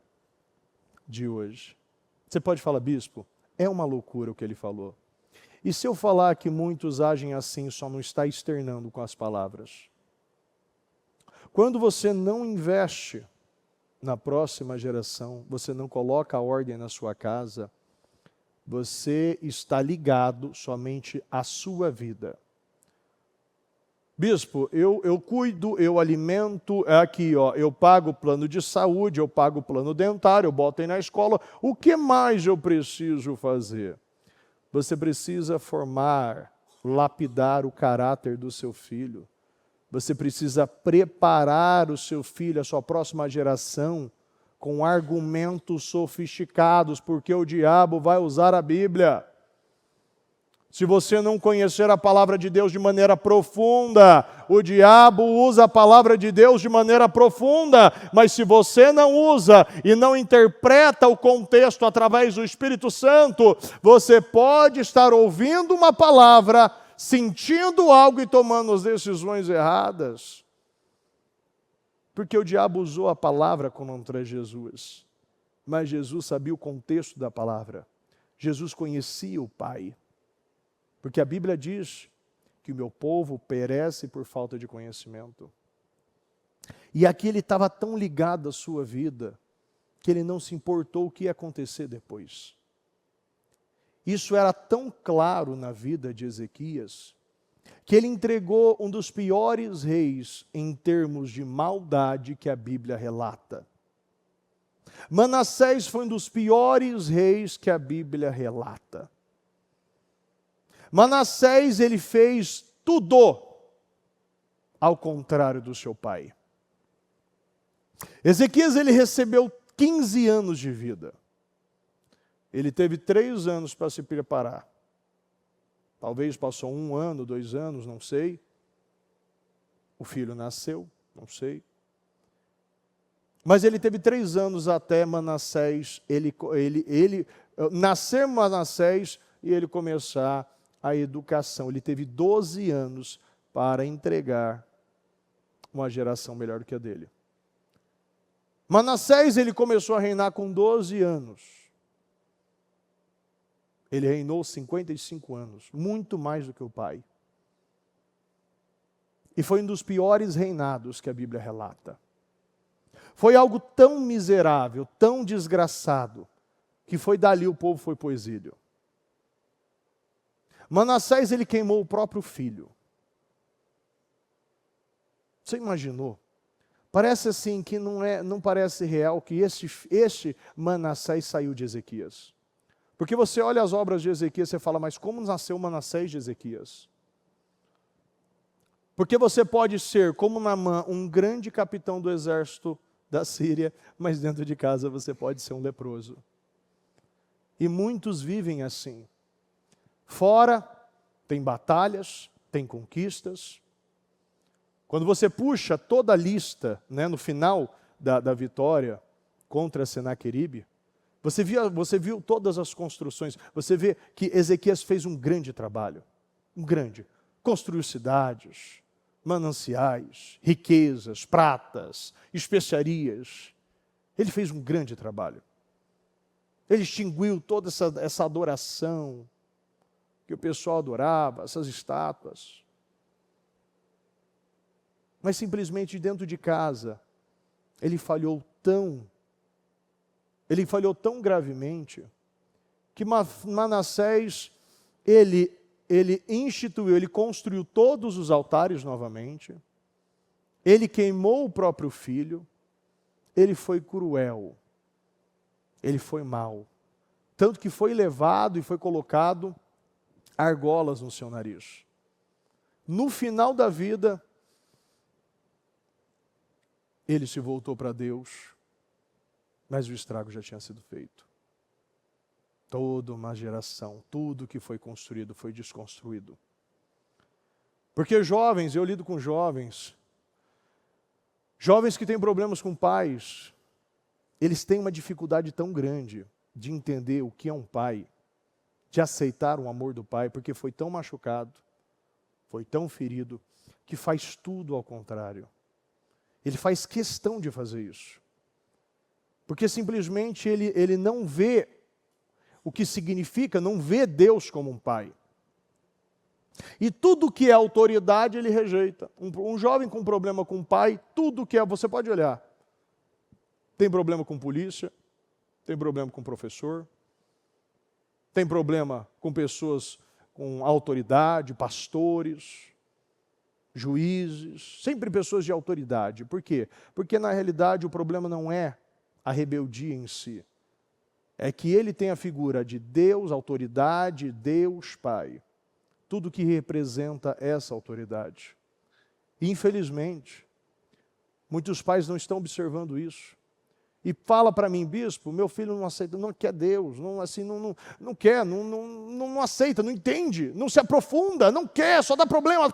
de hoje. Você pode falar, bispo, é uma loucura o que ele falou. E se eu falar que muitos agem assim, só não está externando com as palavras? Quando você não investe na próxima geração, você não coloca a ordem na sua casa, você está ligado somente à sua vida. Bispo, eu cuido, eu alimento, aqui ó, eu pago o plano de saúde, eu pago o plano dentário, eu boto aí na escola, o que mais eu preciso fazer? Você precisa formar, lapidar o caráter do seu filho. Você precisa preparar o seu filho, a sua próxima geração, com argumentos sofisticados, porque o diabo vai usar a Bíblia. Se você não conhecer a palavra de Deus de maneira profunda, o diabo usa a palavra de Deus de maneira profunda, mas se você não usa e não interpreta o contexto através do Espírito Santo, você pode estar ouvindo uma palavra, sentindo algo e tomando as decisões erradas. Porque o diabo usou a palavra contra Jesus, mas Jesus sabia o contexto da palavra. Jesus conhecia o Pai. Porque a Bíblia diz que o meu povo perece por falta de conhecimento. E aqui ele estava tão ligado à sua vida, que ele não se importou o que ia acontecer depois. Isso era tão claro na vida de Ezequias, que ele entregou um dos piores reis em termos de maldade que a Bíblia relata. Manassés foi um dos piores reis que a Bíblia relata. Manassés, ele fez tudo ao contrário do seu pai. Ezequias, ele recebeu 15 anos de vida. Ele teve 3 anos para se preparar. Talvez passou 1 ano, 2 anos, não sei. O filho nasceu, não sei. Mas ele teve 3 anos até Manassés, nascer Manassés e ele começar a educação. Ele teve 12 anos para entregar uma geração melhor do que a dele. Manassés, ele começou a reinar com 12 anos. Ele reinou 55 anos, muito mais do que o pai. E foi um dos piores reinados que a Bíblia relata. Foi algo tão miserável, tão desgraçado, que foi dali o povo foi para o exílio. Manassés, ele queimou o próprio filho. Você imaginou? Parece assim que não parece real que este Manassés saiu de Ezequias. Porque você olha as obras de Ezequias e você fala, mas como nasceu Manassés de Ezequias? Porque você pode ser, como Naamã, um grande capitão do exército da Síria, mas dentro de casa você pode ser um leproso. E muitos vivem assim. Fora, tem batalhas, tem conquistas. Quando você puxa toda a lista, no final da vitória contra Senaqueribe, você viu todas as construções, você vê que Ezequias fez um grande trabalho, construiu cidades, mananciais, riquezas, pratas, especiarias. Ele fez um grande trabalho. Ele extinguiu toda essa adoração que o pessoal adorava, essas estátuas. Mas simplesmente dentro de casa, ele falhou tão gravemente, que Manassés, ele instituiu, ele construiu todos os altares novamente, ele queimou o próprio filho, ele foi cruel, ele foi mau, tanto que foi levado e foi colocado argolas no seu nariz. No final da vida, ele se voltou para Deus, mas o estrago já tinha sido feito. Toda uma geração, tudo que foi construído foi desconstruído. Porque jovens, eu lido com jovens que têm problemas com pais, eles têm uma dificuldade tão grande de entender o que é um pai, de aceitar o amor do pai, porque foi tão machucado, foi tão ferido, que faz tudo ao contrário. Ele faz questão de fazer isso. Porque simplesmente ele não vê o que significa, não vê Deus como um pai. E tudo que é autoridade, ele rejeita. Um jovem com problema com o pai, tudo que é, você pode olhar. Tem problema com polícia, tem problema com professor, tem problema com pessoas com autoridade, pastores, juízes, sempre pessoas de autoridade. Por quê? Porque na realidade o problema não é a rebeldia em si. É que ele tem a figura de Deus, autoridade, Deus, Pai. Tudo que representa essa autoridade. Infelizmente, muitos pais não estão observando isso. E fala para mim, bispo, meu filho não aceita, não quer Deus, não quer, não aceita, não entende, não se aprofunda, não quer, só dá problema.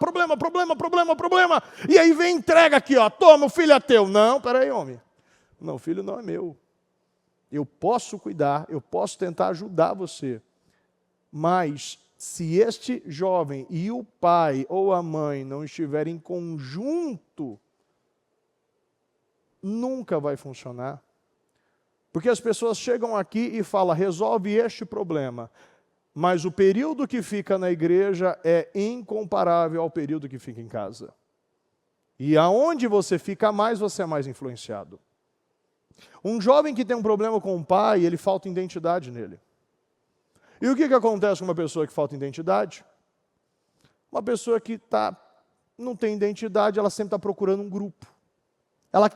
E aí vem entrega aqui, ó, toma, o filho é teu. Não, peraí, homem, não, o filho não é meu. Eu posso cuidar, eu posso tentar ajudar você, mas se este jovem e o pai ou a mãe não estiverem em conjunto, nunca vai funcionar. Porque as pessoas chegam aqui e falam, resolve este problema, mas o período que fica na igreja é incomparável ao período que fica em casa. E aonde você fica mais, você é mais influenciado. Um jovem que tem um problema com o pai, ele falta identidade nele. E o que acontece com uma pessoa que falta identidade? Uma pessoa que não tem identidade, ela sempre está procurando um grupo. Ela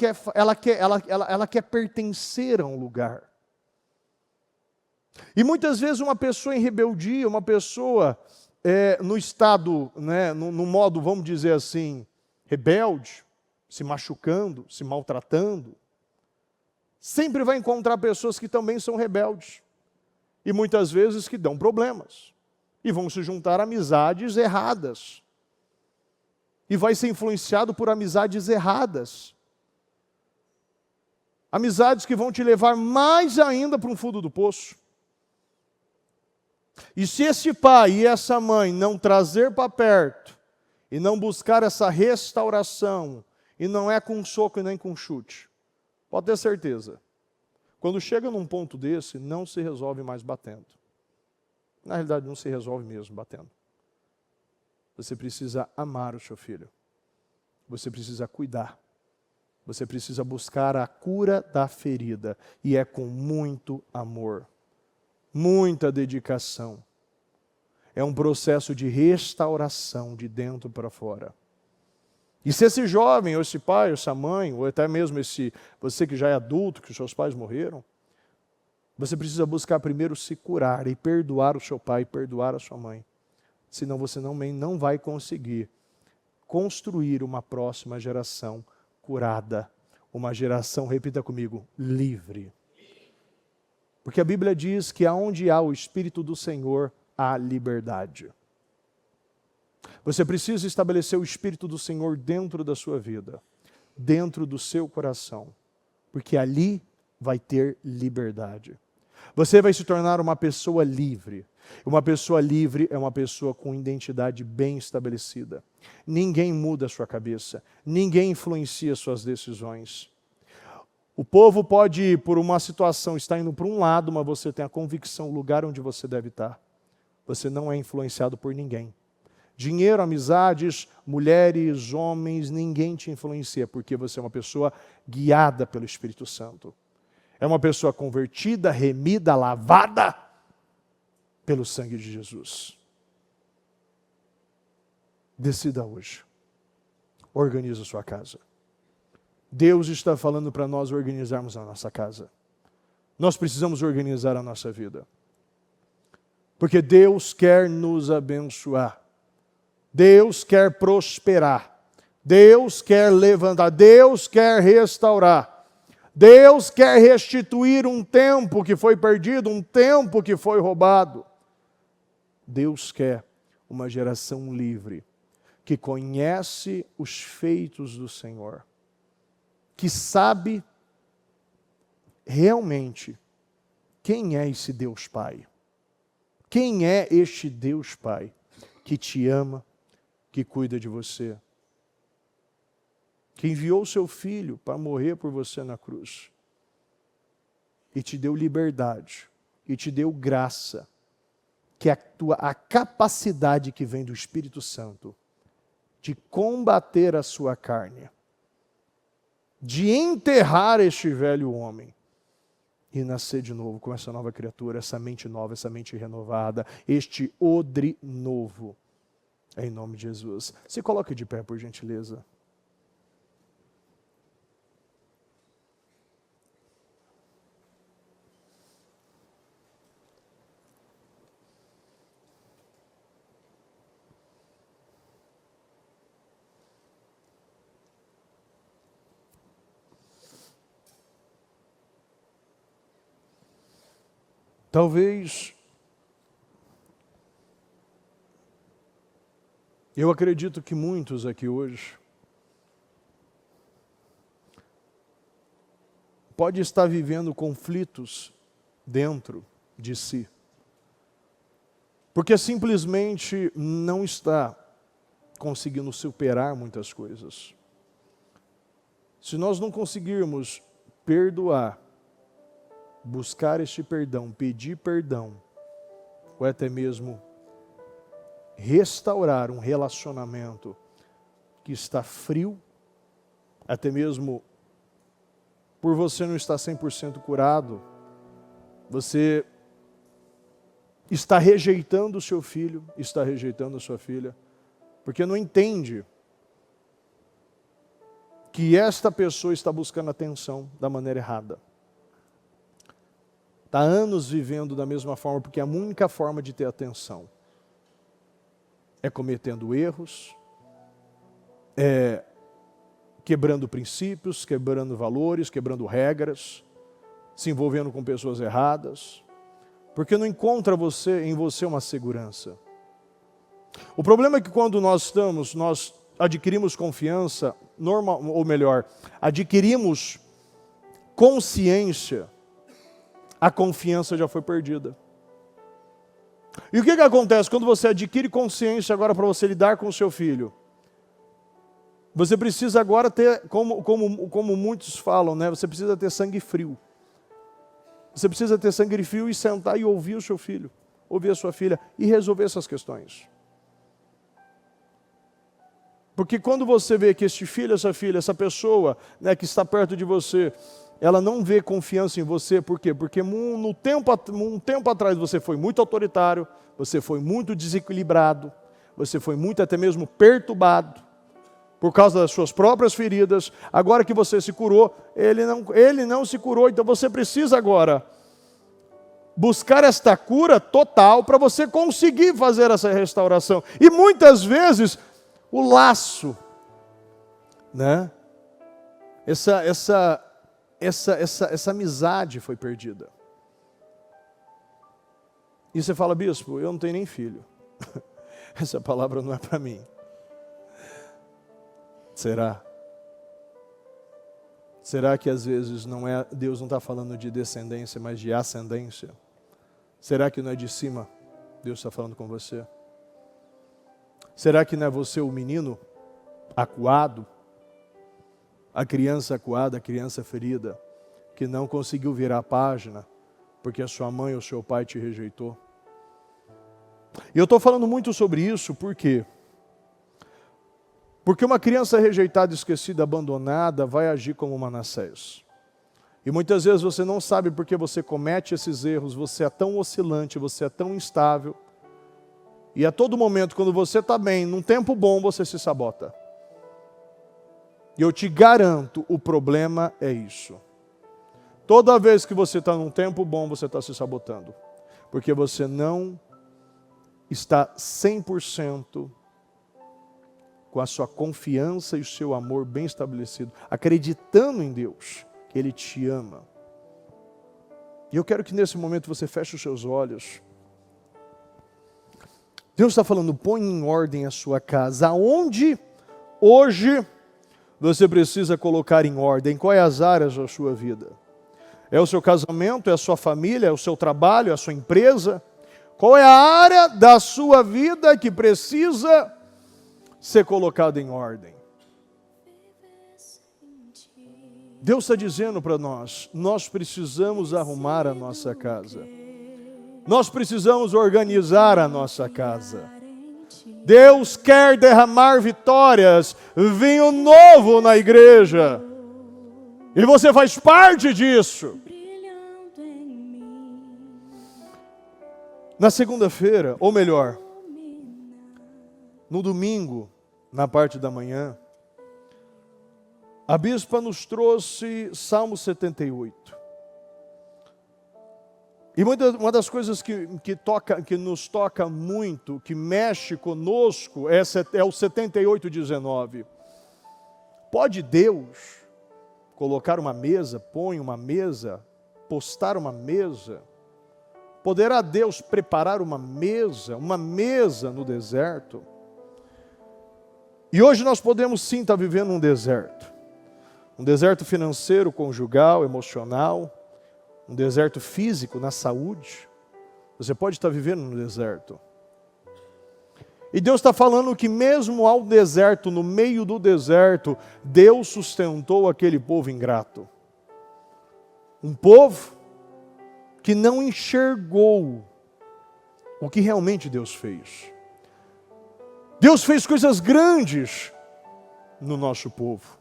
quer pertencer a um lugar. E muitas vezes uma pessoa em rebeldia, uma pessoa no estado, né, no modo, vamos dizer assim, rebelde, se machucando, se maltratando, sempre vai encontrar pessoas que também são rebeldes. E muitas vezes que dão problemas. E vão se juntar a amizades erradas. E vai ser influenciado por amizades erradas. Amizades que vão te levar mais ainda para um fundo do poço. E se esse pai e essa mãe não trazer para perto, e não buscar essa restauração, e não é com soco e nem com chute, pode ter certeza, quando chega num ponto desse, não se resolve mais batendo. Na realidade, não se resolve mesmo batendo. Você precisa amar o seu filho. Você precisa cuidar. Você precisa buscar a cura da ferida. E é com muito amor, muita dedicação. É um processo de restauração de dentro para fora. E se esse jovem, ou esse pai, ou essa mãe, ou até mesmo você que já é adulto, que os seus pais morreram, você precisa buscar primeiro se curar e perdoar o seu pai, perdoar a sua mãe. Senão você não vai conseguir construir uma próxima geração curada. Uma geração, repita comigo, livre. Porque a Bíblia diz que aonde há o Espírito do Senhor, há liberdade. Você precisa estabelecer o Espírito do Senhor dentro da sua vida, dentro do seu coração, porque ali vai ter liberdade. Você vai se tornar uma pessoa livre. Uma pessoa livre é uma pessoa com identidade bem estabelecida. Ninguém muda a sua cabeça, ninguém influencia suas decisões. O povo pode, por uma situação, estar indo para um lado, mas você tem a convicção, o lugar onde você deve estar. Você não é influenciado por ninguém. Dinheiro, amizades, mulheres, homens, ninguém te influencia, porque você é uma pessoa guiada pelo Espírito Santo. É uma pessoa convertida, remida, lavada pelo sangue de Jesus. Decida hoje. Organize a sua casa. Deus está falando para nós organizarmos a nossa casa. Nós precisamos organizar a nossa vida. Porque Deus quer nos abençoar. Deus quer prosperar. Deus quer levantar. Deus quer restaurar. Deus quer restituir um tempo que foi perdido, um tempo que foi roubado. Deus quer uma geração livre, que conhece os feitos do Senhor, que sabe realmente quem é esse Deus Pai. Quem é este Deus Pai que te ama, que cuida de você, que enviou o seu Filho para morrer por você na cruz e te deu liberdade, e te deu graça, que a capacidade que vem do Espírito Santo de combater a sua carne, de enterrar este velho homem e nascer de novo com essa nova criatura, essa mente nova, essa mente renovada, este odre novo. Em nome de Jesus. Se coloque de pé, por gentileza. Talvez, eu acredito que muitos aqui hoje pode estar vivendo conflitos dentro de si, porque simplesmente não está conseguindo superar muitas coisas. Se nós não conseguirmos perdoar, buscar este perdão, pedir perdão, ou até mesmo restaurar um relacionamento que está frio, até mesmo por você não estar 100% curado, você está rejeitando o seu filho, está rejeitando a sua filha, porque não entende que esta pessoa está buscando atenção da maneira errada. Está anos vivendo da mesma forma, porque a única forma de ter atenção é cometendo erros, é quebrando princípios, quebrando valores, quebrando regras, se envolvendo com pessoas erradas, porque não encontra em você uma segurança. O problema é que quando nós adquirimos confiança, adquirimos consciência, a confiança já foi perdida. E o que acontece quando você adquire consciência agora para você lidar com o seu filho? Você precisa agora ter, como muitos falam, né? Você precisa ter sangue frio. Você precisa ter sangue frio e sentar e ouvir o seu filho, ouvir a sua filha e resolver essas questões. Porque quando você vê que este filho, essa filha, essa pessoa, né, que está perto de você, ela não vê confiança em você, por quê? Porque um tempo atrás você foi muito autoritário, você foi muito desequilibrado, você foi muito até mesmo perturbado, por causa das suas próprias feridas. Agora que você se curou, ele não se curou, então você precisa agora buscar esta cura total para você conseguir fazer essa restauração. E muitas vezes, o laço, né? Essa amizade foi perdida. E você fala, bispo, eu não tenho nem filho. Essa palavra não é para mim. Será? Será que às vezes Deus não está falando de descendência, mas de ascendência? Será que não é de cima? Deus está falando com você? Será que não é você o menino acuado? A criança acuada, a criança ferida, que não conseguiu virar a página, porque a sua mãe ou seu pai te rejeitou. E eu estou falando muito sobre isso, por quê? Porque uma criança rejeitada, esquecida, abandonada, vai agir como Manassés. E muitas vezes você não sabe porque você comete esses erros, você é tão oscilante, você é tão instável. E a todo momento, quando você está bem, num tempo bom, você se sabota. E eu te garanto, o problema é isso. Toda vez que você está num tempo bom, você está se sabotando. Porque você não está 100% com a sua confiança e o seu amor bem estabelecido, acreditando em Deus, que Ele te ama. E eu quero que nesse momento você feche os seus olhos. Deus está falando, põe em ordem a sua casa. Aonde hoje você precisa colocar em ordem? Quais as áreas da sua vida? É o seu casamento? É a sua família? É o seu trabalho? É a sua empresa? Qual é a área da sua vida que precisa ser colocada em ordem? Deus está dizendo para nós precisamos arrumar a nossa casa. Nós precisamos organizar a nossa casa. Deus quer derramar vitórias, vinho novo na igreja. E você faz parte disso. Na segunda-feira, ou melhor, no domingo, na parte da manhã, a bispa nos trouxe Salmo 78. E uma das coisas que nos toca muito, que mexe conosco, é o 78:19. Pode Deus colocar uma mesa, põe uma mesa, postar uma mesa? Poderá Deus preparar uma mesa no deserto? E hoje nós podemos sim estar vivendo um deserto financeiro, conjugal, emocional, um deserto físico, na saúde. Você pode estar vivendo no deserto. E Deus está falando que mesmo ao deserto, no meio do deserto, Deus sustentou aquele povo ingrato. Um povo que não enxergou o que realmente Deus fez. Deus fez coisas grandes no nosso povo.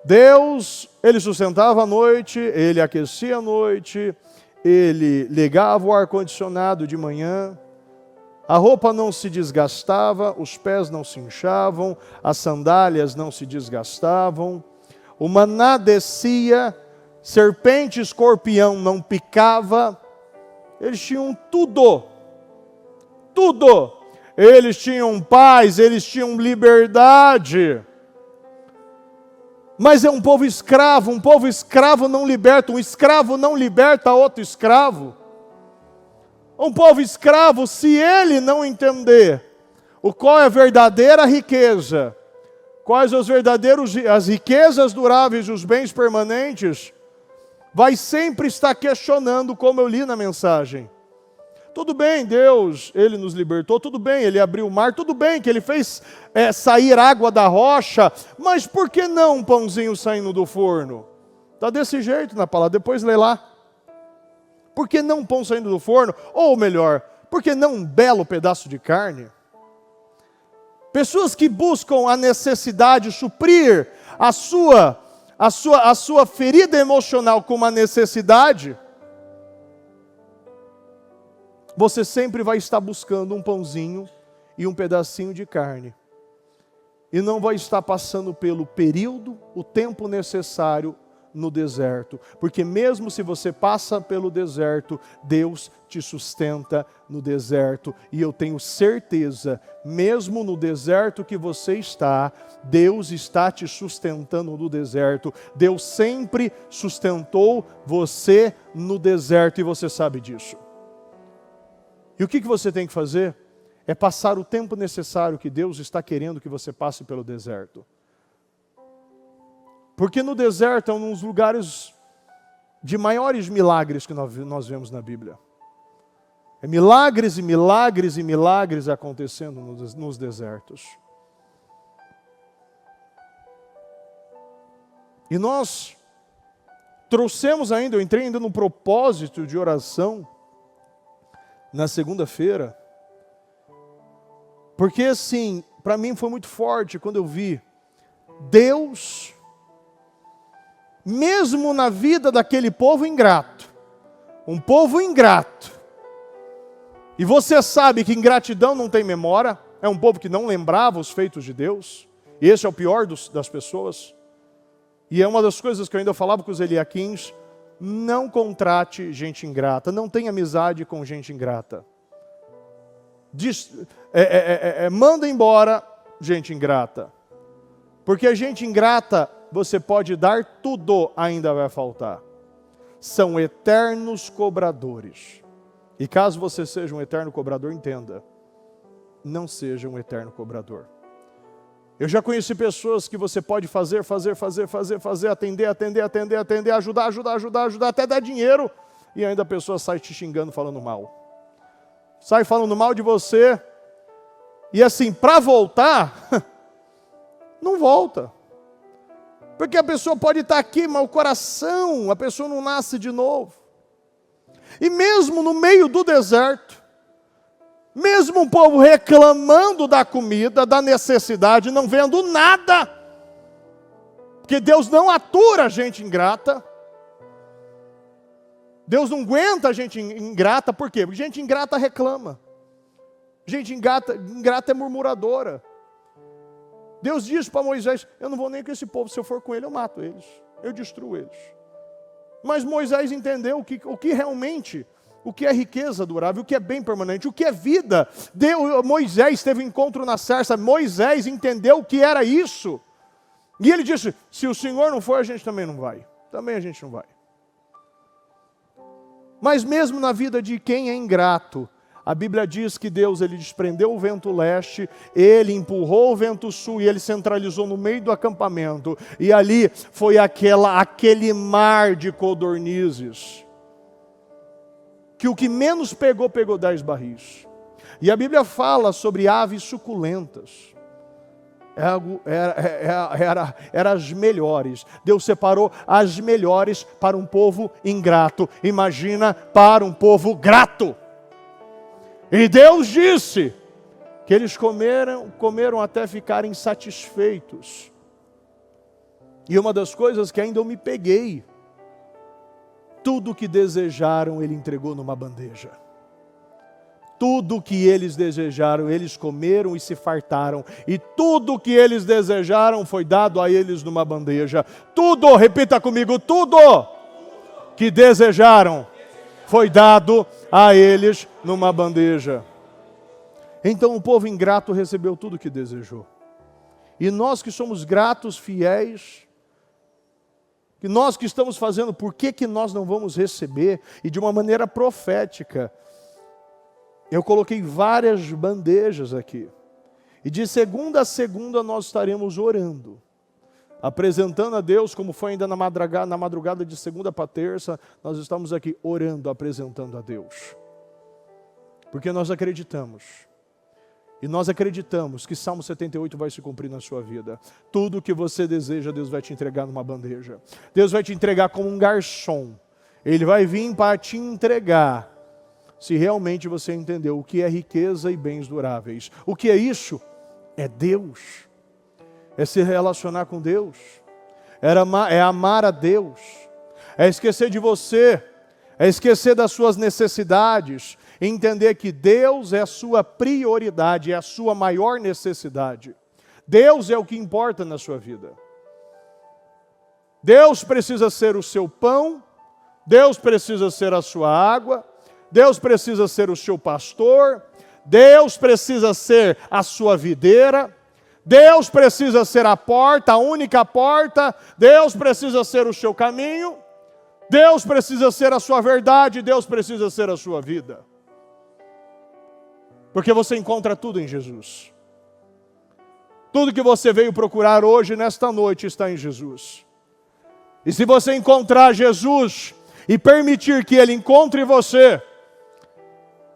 Deus, Ele sustentava a noite, Ele aquecia a noite, Ele ligava o ar-condicionado de manhã, a roupa não se desgastava, os pés não se inchavam, as sandálias não se desgastavam, o maná descia, serpente e escorpião não picava, eles tinham tudo. Eles tinham paz, eles tinham liberdade. Mas é um povo escravo não liberta, um escravo não liberta outro escravo. Um povo escravo, se ele não entender qual é a verdadeira riqueza, quais as riquezas duráveis, os bens permanentes, vai sempre estar questionando, como eu li na mensagem. Tudo bem, Deus, Ele nos libertou, tudo bem, Ele abriu o mar, tudo bem que Ele fez sair água da rocha, mas por que não um pãozinho saindo do forno? Está desse jeito na palavra, depois lê lá. Por que não um pão saindo do forno? Ou melhor, por que não um belo pedaço de carne? Pessoas que buscam a necessidade, suprir a sua ferida emocional com uma necessidade, você sempre vai estar buscando um pãozinho e um pedacinho de carne. E não vai estar passando pelo período, o tempo necessário no deserto. Porque mesmo se você passa pelo deserto, Deus te sustenta no deserto. E eu tenho certeza, mesmo no deserto que você está, Deus está te sustentando no deserto. Deus sempre sustentou você no deserto e você sabe disso. E o que você tem que fazer? É passar o tempo necessário que Deus está querendo que você passe pelo deserto. Porque no deserto é um dos lugares de maiores milagres que nós vemos na Bíblia. É milagres e milagres e milagres acontecendo nos desertos. E nós trouxemos ainda, eu entrei ainda no propósito de oração, na segunda-feira, porque assim, para mim foi muito forte quando eu vi Deus, mesmo na vida daquele povo ingrato, um povo ingrato, e você sabe que ingratidão não tem memória, é um povo que não lembrava os feitos de Deus, e esse é o pior das pessoas, e é uma das coisas que eu ainda falava com os Eliaquins: não contrate gente ingrata, não tenha amizade com gente ingrata. Manda embora gente ingrata. Porque a gente ingrata, você pode dar tudo, ainda vai faltar. São eternos cobradores. E caso você seja um eterno cobrador, entenda, não seja um eterno cobrador. Eu já conheci pessoas que você pode fazer, atender, ajudar, até dar dinheiro, e ainda a pessoa sai te xingando, falando mal. Sai falando mal de você, e assim, para voltar, não volta. Porque a pessoa pode estar aqui, mas o coração, a pessoa não nasce de novo. E mesmo no meio do deserto, mesmo o povo reclamando da comida, da necessidade, não vendo nada, porque Deus não atura a gente ingrata. Deus não aguenta a gente ingrata, por quê? Porque gente ingrata reclama. Gente ingrata é murmuradora. Deus diz para Moisés: eu não vou nem com esse povo, se eu for com ele eu mato eles, eu destruo eles. Mas Moisés entendeu o que realmente, o que é riqueza durável, o que é bem permanente, o que é vida. Moisés teve um encontro na sarça, Moisés entendeu o que era isso. E ele disse: se o Senhor não for, a gente também não vai. Também a gente não vai. Mas mesmo na vida de quem é ingrato, a Bíblia diz que Deus, ele desprendeu o vento leste, ele empurrou o vento sul e ele centralizou no meio do acampamento. E ali foi aquele mar de codornizes, que o que menos pegou 10 barris. E a Bíblia fala sobre aves suculentas. Era as melhores. Deus separou as melhores para um povo ingrato. Imagina para um povo grato. E Deus disse que eles comeram até ficarem satisfeitos. E uma das coisas que ainda eu me peguei: tudo o que desejaram Ele entregou numa bandeja. Tudo o que eles desejaram, eles comeram e se fartaram. E tudo o que eles desejaram foi dado a eles numa bandeja. Tudo, repita comigo, tudo que desejaram foi dado a eles numa bandeja. Então o povo ingrato recebeu tudo o que desejou. E nós que somos gratos, fiéis, que nós que estamos fazendo, por que nós não vamos receber? E de uma maneira profética, eu coloquei várias bandejas aqui. E de segunda a segunda nós estaremos orando, apresentando a Deus, como foi ainda na madrugada de segunda para terça, nós estamos aqui orando, apresentando a Deus. Porque nós acreditamos. E nós acreditamos que Salmo 78 vai se cumprir na sua vida. Tudo o que você deseja, Deus vai te entregar numa bandeja. Deus vai te entregar como um garçom. Ele vai vir para te entregar, se realmente você entendeu o que é riqueza e bens duráveis. O que é isso? É Deus. É se relacionar com Deus. É amar a Deus. É esquecer de você. É esquecer das suas necessidades. Entender que Deus é a sua prioridade, é a sua maior necessidade. Deus é o que importa na sua vida. Deus precisa ser o seu pão. Deus precisa ser a sua água. Deus precisa ser o seu pastor. Deus precisa ser a sua videira. Deus precisa ser a porta, a única porta. Deus precisa ser o seu caminho. Deus precisa ser a sua verdade. Deus precisa ser a sua vida. Porque você encontra tudo em Jesus. Tudo que você veio procurar hoje, nesta noite, está em Jesus. E se você encontrar Jesus e permitir que Ele encontre você,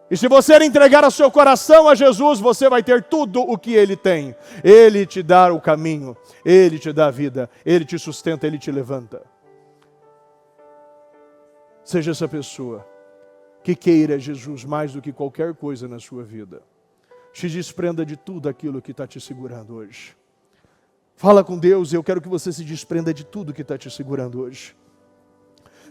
e se você entregar o seu coração a Jesus, você vai ter tudo o que Ele tem. Ele te dá o caminho, Ele te dá a vida, Ele te sustenta, Ele te levanta. Seja essa pessoa que queira Jesus mais do que qualquer coisa na sua vida. Se desprenda de tudo aquilo que está te segurando hoje. Fala com Deus, eu quero que você se desprenda de tudo que está te segurando hoje.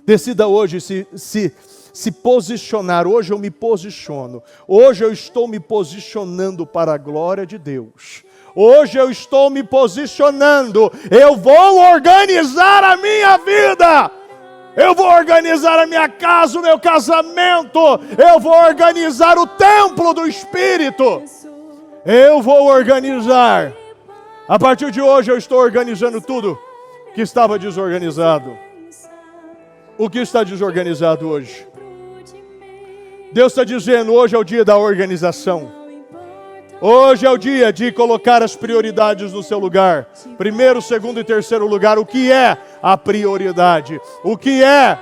Decida hoje se posicionar. Hoje eu me posiciono. Hoje eu estou me posicionando para a glória de Deus. Hoje eu estou me posicionando. Eu vou organizar a minha vida. Eu vou organizar a minha casa, o meu casamento. Eu vou organizar o templo do Espírito. Eu vou organizar. A partir de hoje eu estou organizando tudo que estava desorganizado. O que está desorganizado hoje? Deus está dizendo, hoje é o dia da organização. Hoje é o dia de colocar as prioridades no seu lugar. Primeiro, segundo e terceiro lugar. O que é a prioridade? O que é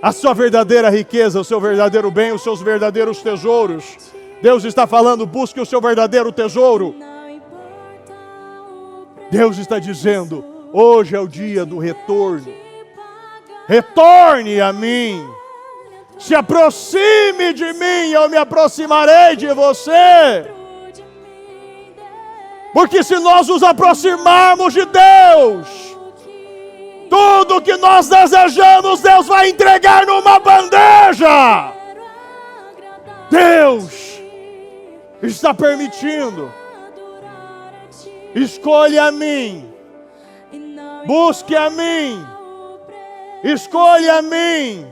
a sua verdadeira riqueza, o seu verdadeiro bem, os seus verdadeiros tesouros? Deus está falando, busque o seu verdadeiro tesouro. Deus está dizendo, hoje é o dia do retorno. Retorne a mim. Se aproxime de mim, eu me aproximarei de você. Porque se nós nos aproximarmos de Deus, tudo que nós desejamos, Deus vai entregar numa bandeja. Deus está permitindo. Escolha a mim. Busque a mim. Escolha a mim.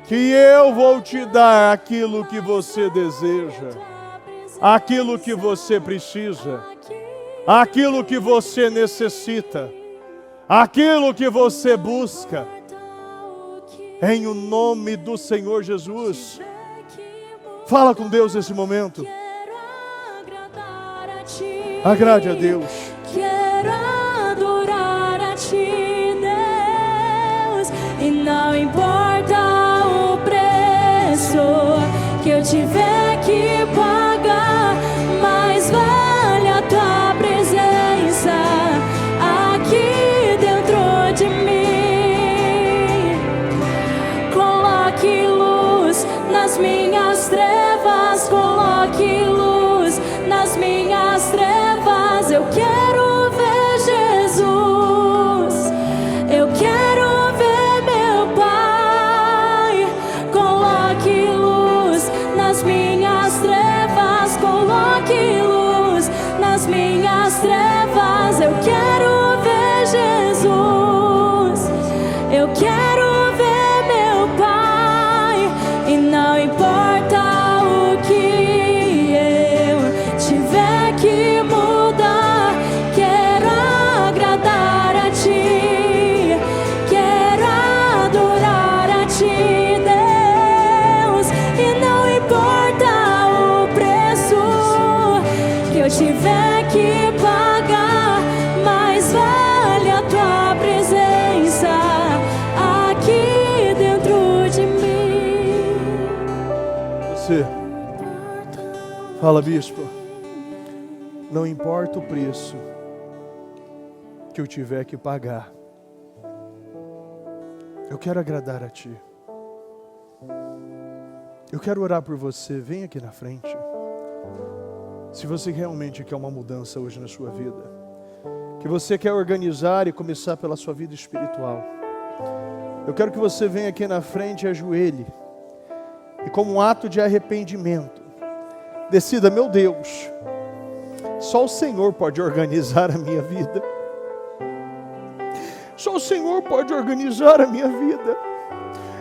Que eu vou te dar aquilo que você deseja. Aquilo que você precisa. Aquilo que você necessita. Aquilo que você busca. Em o nome do Senhor Jesus. Fala com Deus nesse momento. Agrade a Deus. Quero adorar a Ti, Deus. E não importa o preço que eu tiver que pagar, mas vale a Tua presença aqui dentro de mim. Coloque luz nas minhas trevas, coloque luz nas minhas trevas. Eu quero ver Jesus, eu quero ver meu Pai. Coloque luz nas minhas trevas, coloque luz nas minhas trevas. Eu quero ver Jesus, eu quero ver meu Pai. E não importa o que eu tiver que mudar, quero agradar a Ti, quero adorar a Ti, Deus. E não importa o preço que eu tiver que pagar, mas vale a Tua presença aqui dentro de mim. Você. Fala, bispo. Não importa o preço que eu tiver que pagar. Eu quero agradar a Ti. Eu quero orar por você. Vem aqui na frente. Se você realmente quer uma mudança hoje na sua vida, que você quer organizar e começar pela sua vida espiritual, eu quero que você venha aqui na frente e ajoelhe. E como um ato de arrependimento, decida: meu Deus, só o Senhor pode organizar a minha vida. Só o Senhor pode organizar a minha vida.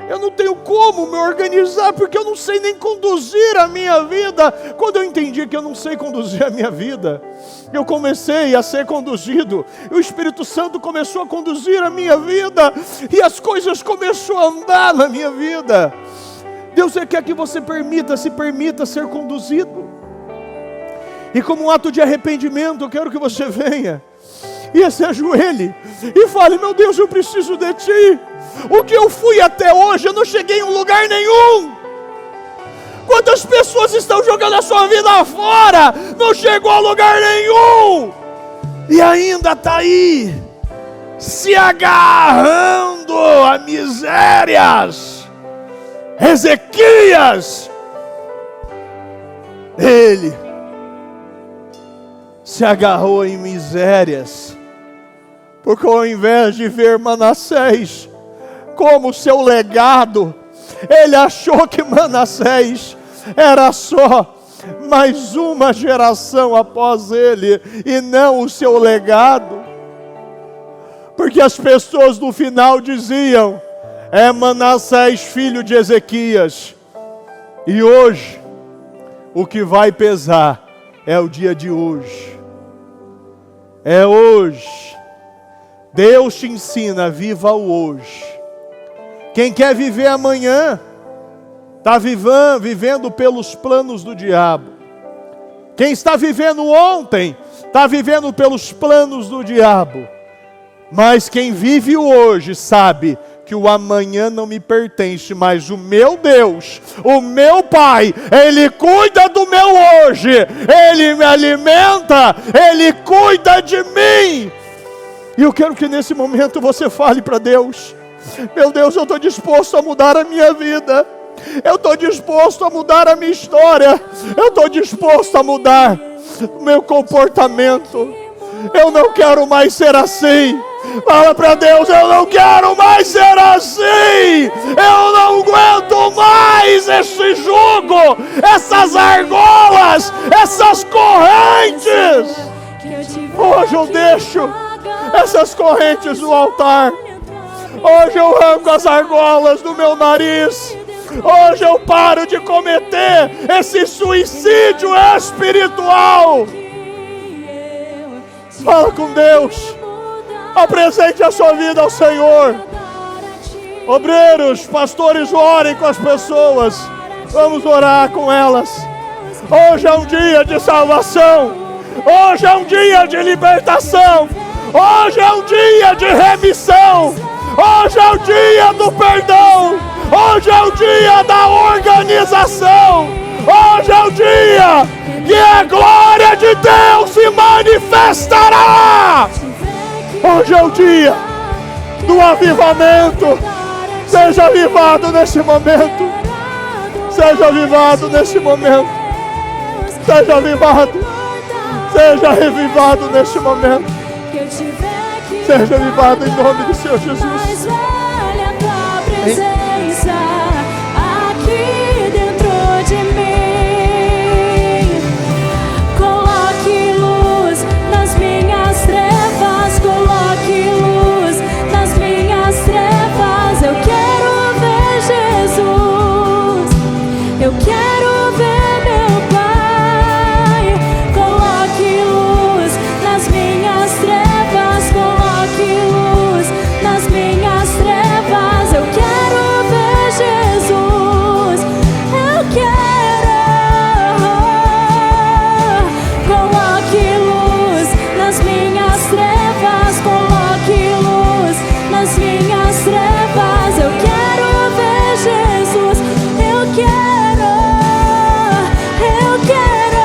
Eu não tenho como me organizar, porque eu não sei nem conduzir a minha vida. Quando eu entendi que eu não sei conduzir a minha vida, eu comecei a ser conduzido. E o Espírito Santo começou a conduzir a minha vida. E as coisas começaram a andar na minha vida. Deus quer que você se permita ser conduzido. E como um ato de arrependimento, eu quero que você venha e se ajoelhe e fale: meu Deus, eu preciso de Ti. O que eu fui até hoje, eu não cheguei em um lugar nenhum. Quantas pessoas estão jogando a sua vida fora, não chegou a lugar nenhum, e ainda está aí, se agarrando a misérias. Ezequias, ele se agarrou em misérias, porque ao invés de ver Manassés como seu legado, ele achou que Manassés era só mais uma geração após ele, e não o seu legado. Porque as pessoas no final diziam: é Manassés, filho de Ezequias. E hoje, o que vai pesar é o dia de hoje. É hoje. Deus te ensina: viva o hoje. Quem quer viver amanhã, está vivendo pelos planos do diabo. Quem está vivendo ontem, está vivendo pelos planos do diabo. Mas quem vive o hoje sabe que o amanhã não me pertence, mas o meu Deus, o meu Pai, Ele cuida do meu hoje, Ele me alimenta, Ele cuida de mim. E eu quero que nesse momento você fale para Deus: meu Deus, eu estou disposto a mudar a minha vida. Eu estou disposto a mudar a minha história. Eu estou disposto a mudar o meu comportamento. Eu não quero mais ser assim. Fala para Deus, eu não quero mais ser assim. Eu não aguento mais esse jugo, essas argolas, essas correntes. Hoje eu deixo essas correntes no altar. Hoje eu arranco as argolas do meu nariz. Hoje eu paro de cometer esse suicídio espiritual. Fala com Deus. Apresente a sua vida ao Senhor. Obreiros, pastores, orem com as pessoas. Vamos orar com elas. Hoje é um dia de salvação. Hoje é um dia de libertação. Hoje é um dia de remissão. Hoje é o dia do perdão. Hoje é o dia da organização. Hoje é o dia que a glória de Deus se manifestará. Hoje é o dia do avivamento. Seja avivado nesse momento. Seja avivado nesse momento. Seja avivado. Seja revivado nesse momento. Seja avivado em nome do Senhor Jesus. Aqui dentro de mim, coloque luz nas minhas trevas, coloque luz nas minhas trevas. Eu quero ver Jesus, eu quero ver meu Pai. Coloque luz nas minhas trevas, coloque luz nas minhas trevas. Eu quero ver Jesus, eu quero. Coloque luz nas minhas trevas, coloque luz nas minhas trevas. Eu quero ver Jesus, eu quero, eu quero.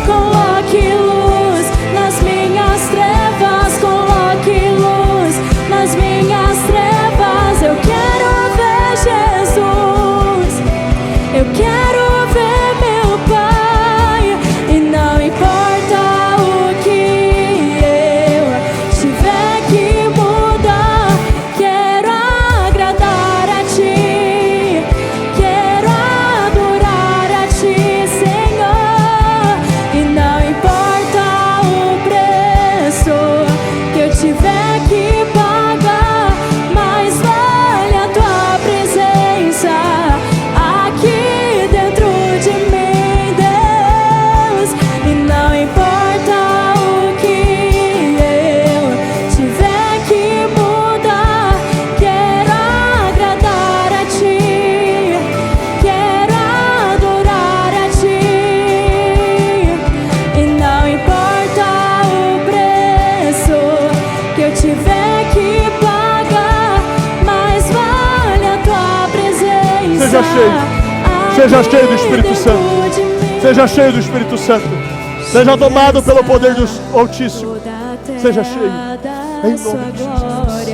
Coloque luz nas minhas trevas, coloque luz nas minhas trevas. Eu quero ver Jesus, eu quero ver meu Pai. E não importa o que eu tiver que mudar, quero agradar a Ti, quero adorar a Ti, Senhor. E não importa o preço que eu tiver que pagar, mais vale a Tua presença aqui dentro de mim, Deus. E não importa o que eu tiver que mudar, quero agradar a Ti, quero adorar a Ti. E não importa o preço que eu tiver que pagar, mais vale a Tua presença. Seja cheio. Seja cheio do Espírito Santo. Seja cheio do Espírito Santo. Seja tomado pelo poder do Altíssimo. Seja cheio. Em nome de Jesus.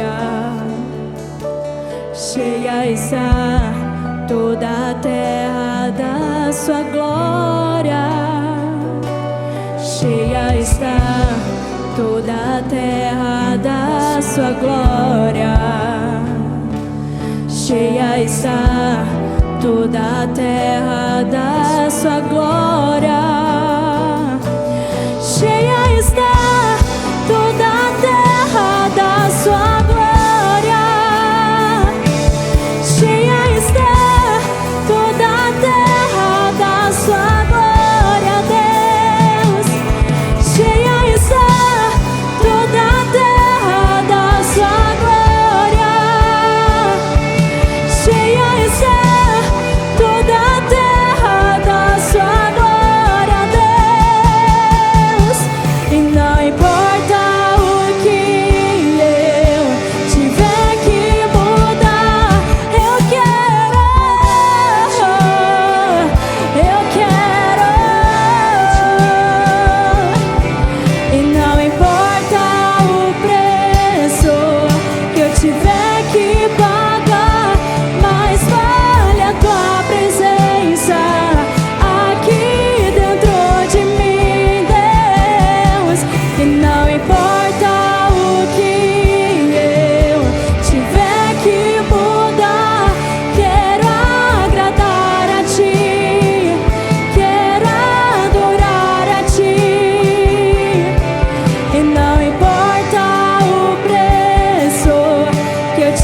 Cheia está toda a terra da Sua glória. Cheia está toda a terra da Sua glória. Cheia está toda a terra da Sua glória. Cheia está toda a terra da Sua glória. Cheia está toda a terra da Sua glória, Deus. Cheia está toda a terra da Sua glória. Cheia está toda a terra da Sua glória.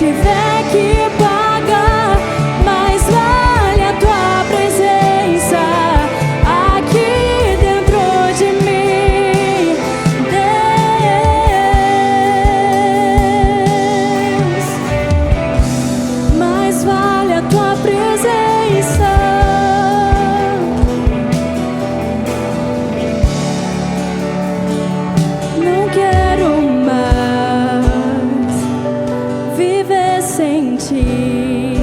tiver que pagar, mais vale a tua presença aqui dentro de mim, Deus. Mais vale a tua presença. Não quero mais viver sem ti.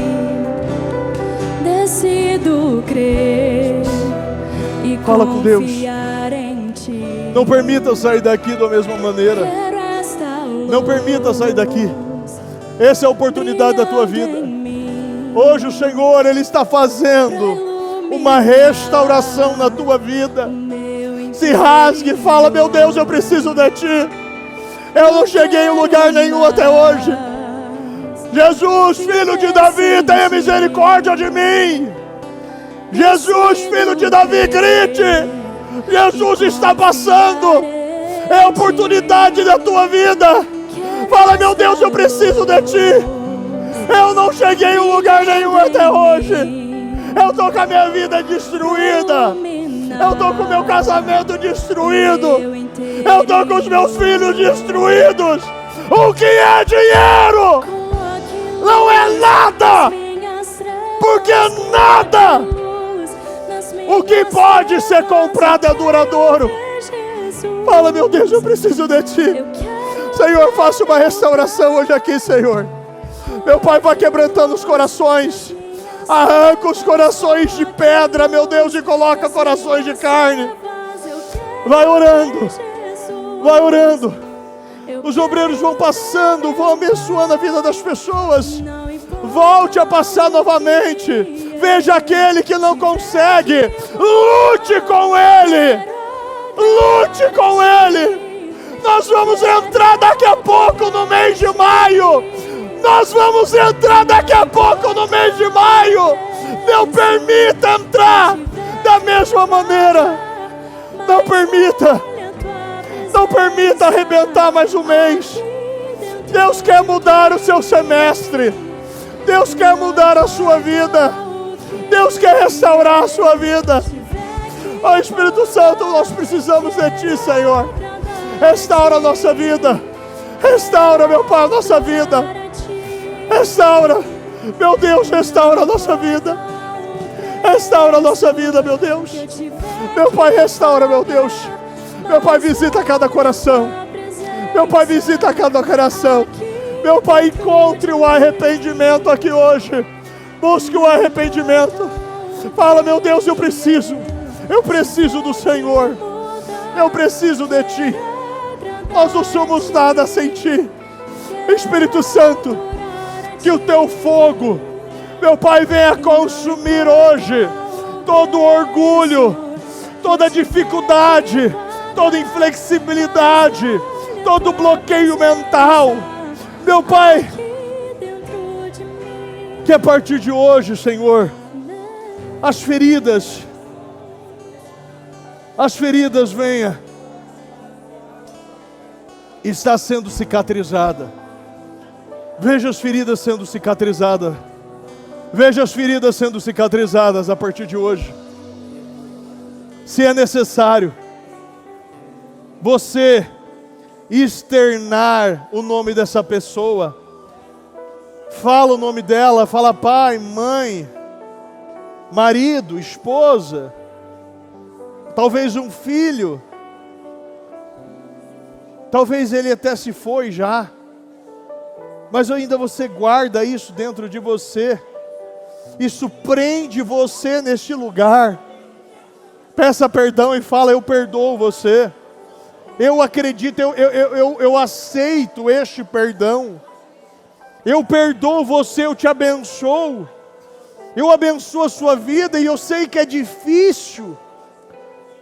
Decido crer e Fala com Deus. confiar em ti. Não permita sair daqui da mesma maneira. Quero esta luz Não permita sair daqui. Essa é a oportunidade da tua vida. brilhando em mim. Hoje o Senhor, Ele está fazendo uma restauração na tua vida. Se rasgue e fala: meu Deus, eu preciso de ti. Eu não cheguei em lugar nenhum até hoje. Jesus, filho de Davi, tenha misericórdia de mim. Jesus, filho de Davi, grite. Jesus está passando. É a oportunidade da tua vida. Fala: meu Deus, eu preciso de ti. Eu não cheguei em lugar nenhum até hoje. Eu estou com a minha vida destruída. Eu estou com o meu casamento destruído. Eu estou com os meus filhos destruídos. O que é dinheiro? Não é nada. Porque nada. O que pode ser comprado é duradouro. Fala: meu Deus, eu preciso de ti. Senhor, faça uma restauração hoje aqui, Senhor. Meu Pai, vai quebrantando os corações. Arranca os corações de pedra, meu Deus, e coloca corações de carne. Vai orando. Vai orando. Os obreiros vão passando, vão abençoando a vida das pessoas. Volte a passar novamente. Veja aquele que não consegue. Lute com ele. Lute com ele. Nós vamos entrar daqui a pouco no mês de maio. Nós vamos entrar daqui a pouco no mês de maio. Não permita entrar da mesma maneira. Não permita. Não permita arrebentar mais um mês. Deus quer mudar o seu semestre. Deus quer mudar a sua vida. Deus quer restaurar a sua vida. Ó Espírito Santo, nós precisamos de ti, Senhor. Restaura a nossa vida. Restaura, meu Pai, a nossa vida. Restaura, meu Deus, restaura a nossa vida. Restaura a nossa vida, meu Deus. Meu Pai, restaura, meu Deus. Meu Pai, visita cada coração. Meu Pai, visita cada coração. Meu Pai, encontre o arrependimento aqui hoje. Busque o arrependimento. Fala: meu Deus, eu preciso do Senhor. Eu preciso de ti. Nós não somos nada sem ti. Espírito Santo, que o teu fogo, meu Pai, venha consumir hoje todo orgulho, toda dificuldade, toda inflexibilidade, todo bloqueio mental. Meu Pai, que a partir de hoje, Senhor, as feridas venha, está sendo cicatrizada. Veja as feridas sendo cicatrizadas. Veja as feridas sendo cicatrizadas a partir de hoje. Se é necessário você externar o nome dessa pessoa, fala o nome dela, fala: pai, mãe, marido, esposa, talvez um filho, talvez ele até se foi já, mas ainda você guarda isso dentro de você. Isso prende você neste lugar. Peça perdão e fala: eu perdoo você. Eu acredito, eu aceito este perdão. Eu perdoo você, eu te abençoo. Eu abençoo a sua vida e eu sei que é difícil.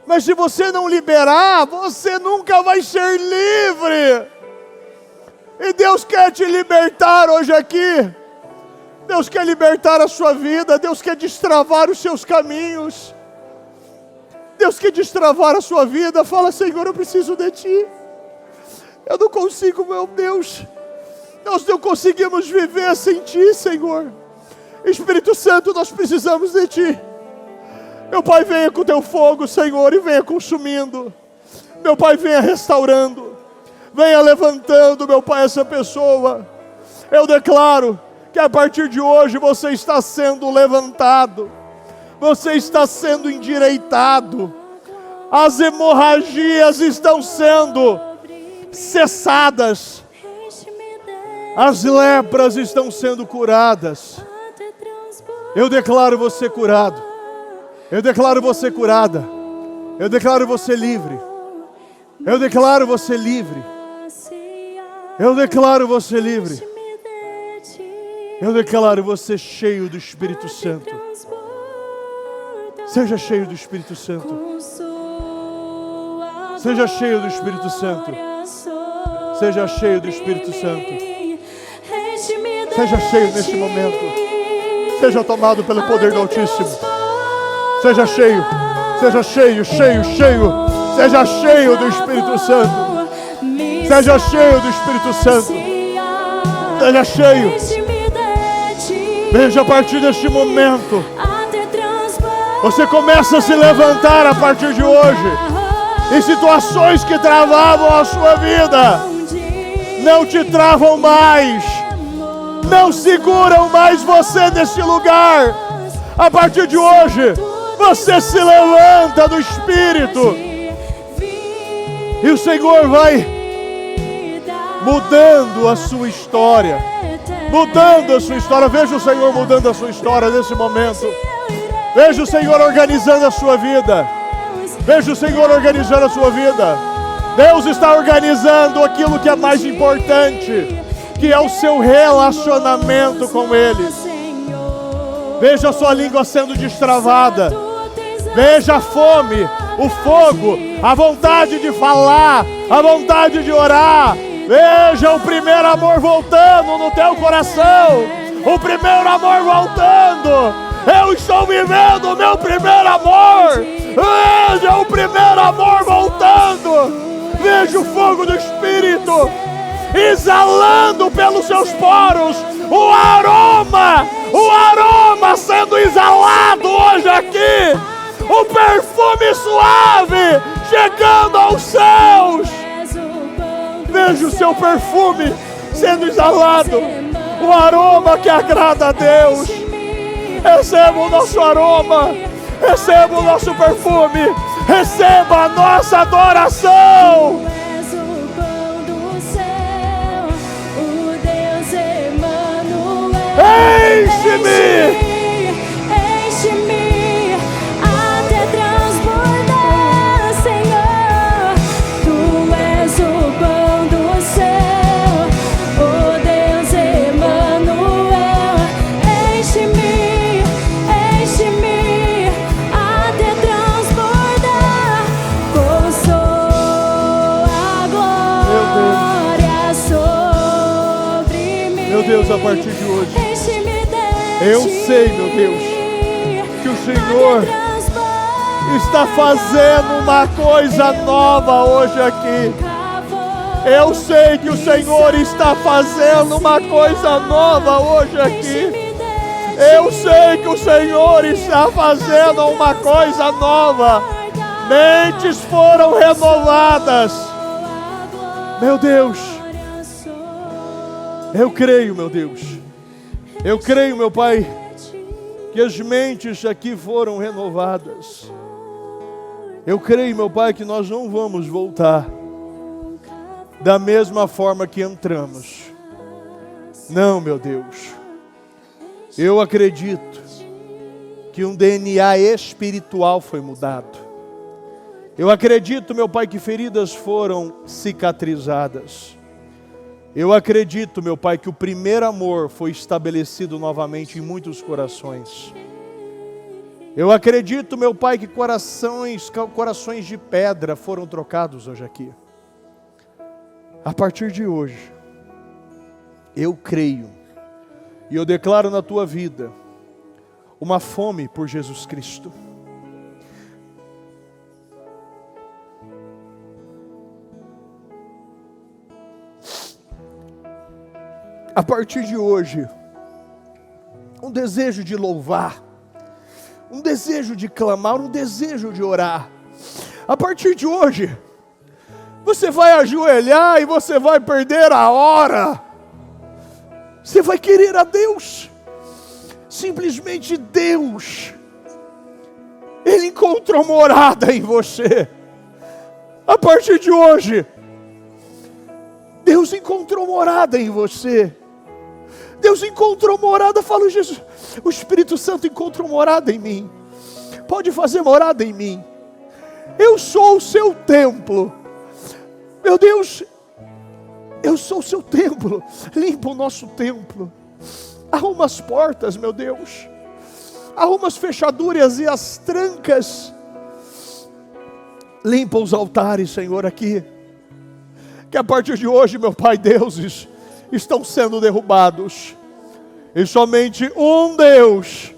Mas se você não liberar, você nunca vai ser livre. E Deus quer te libertar hoje aqui. Deus quer libertar a sua vida. Deus quer destravar os seus caminhos. Deus quer destravar a sua vida. Fala: Senhor, eu preciso de ti. Eu não consigo, meu Deus. Nós não conseguimos viver sem Ti, Senhor. Espírito Santo, nós precisamos de Ti. Meu Pai, venha com Teu fogo, Senhor, e venha consumindo. Meu Pai, venha restaurando. Venha levantando, meu Pai, essa pessoa. Eu declaro que a partir de hoje você está sendo levantado. Você está sendo endireitado. As hemorragias estão sendo cessadas. As lepras estão sendo curadas. Eu declaro você curado. Eu declaro você curada. Eu declaro você livre. Eu declaro você livre. Eu declaro você livre. Eu declaro você cheio do Espírito Santo. Seja cheio do Espírito Santo. Seja cheio do Espírito Santo. Seja cheio do Espírito Santo. Seja cheio neste momento. Seja tomado pelo poder do Altíssimo. Seja cheio. Seja cheio, cheio, cheio. Seja cheio do Espírito Santo. Seja cheio do Espírito Santo. Seja cheio. Veja, a partir deste momento, você começa a se levantar a partir de hoje. E situações que travavam a sua vida não te travam mais. Não seguram mais você nesse lugar. A partir de hoje, você se levanta do Espírito. E o Senhor vai mudando a sua história. Mudando a sua história. Veja o Senhor mudando a sua história nesse momento. Veja o Senhor organizando a sua vida. Veja o Senhor organizando a sua vida. Deus está organizando aquilo que é mais importante, que é o seu relacionamento com Ele. Veja a sua língua sendo destravada. Veja a fome, o fogo, a vontade de falar, a vontade de orar. Veja o primeiro amor voltando no teu coração. O primeiro amor voltando. Eu estou vivendo o meu primeiro amor. Veja o primeiro amor voltando. Veja o fogo do Espírito exalando pelos seus poros. O aroma sendo exalado hoje aqui. O perfume suave chegando aos céus. Veja o seu perfume sendo exalado. O aroma que agrada a Deus. Receba o nosso aroma. Receba o nosso perfume. Receba a nossa adoração. Enche-me! Enche-me até transbordar, Senhor. Tu és o pão do céu, o Deus Emanuel. Enche-me, enche-me até transbordar. Com sua glória sobre mim. Meu Deus, a partir de hoje, eu sei, meu Deus, que o Senhor está fazendo uma coisa nova hoje aqui. Eu sei que o Senhor está fazendo uma coisa nova hoje aqui. Eu sei que o Senhor está fazendo uma coisa nova. Mentes foram renovadas. Meu Deus, eu creio, meu Deus. Eu creio, meu Pai, que as mentes aqui foram renovadas. Eu creio, meu Pai, que nós não vamos voltar da mesma forma que entramos. Não, meu Deus. Eu acredito que um DNA espiritual foi mudado. Eu acredito, meu Pai, que feridas foram cicatrizadas. Eu acredito, meu Pai, que o primeiro amor foi estabelecido novamente em muitos corações. Eu acredito, meu Pai, que corações de pedra foram trocados hoje aqui. A partir de hoje, eu creio e eu declaro na tua vida uma fome por Jesus Cristo. a partir de hoje, um desejo de louvar, um desejo de clamar, um desejo de orar. A partir de hoje, você vai ajoelhar e você vai perder a hora. Você vai querer a Deus, simplesmente Deus. Ele encontrou morada em você. A partir de hoje, Deus encontrou morada em você. Deus encontrou morada, fala Jesus, o Espírito Santo encontrou morada em mim. Pode fazer morada em mim. Eu sou o seu templo. Meu Deus, eu sou o seu templo. Limpa o nosso templo. Arruma as portas, meu Deus. Arruma as fechaduras e as trancas. Limpa os altares, Senhor, aqui. Que a partir de hoje, meu Pai, deuses estão sendo derrubados. E somente um Deus,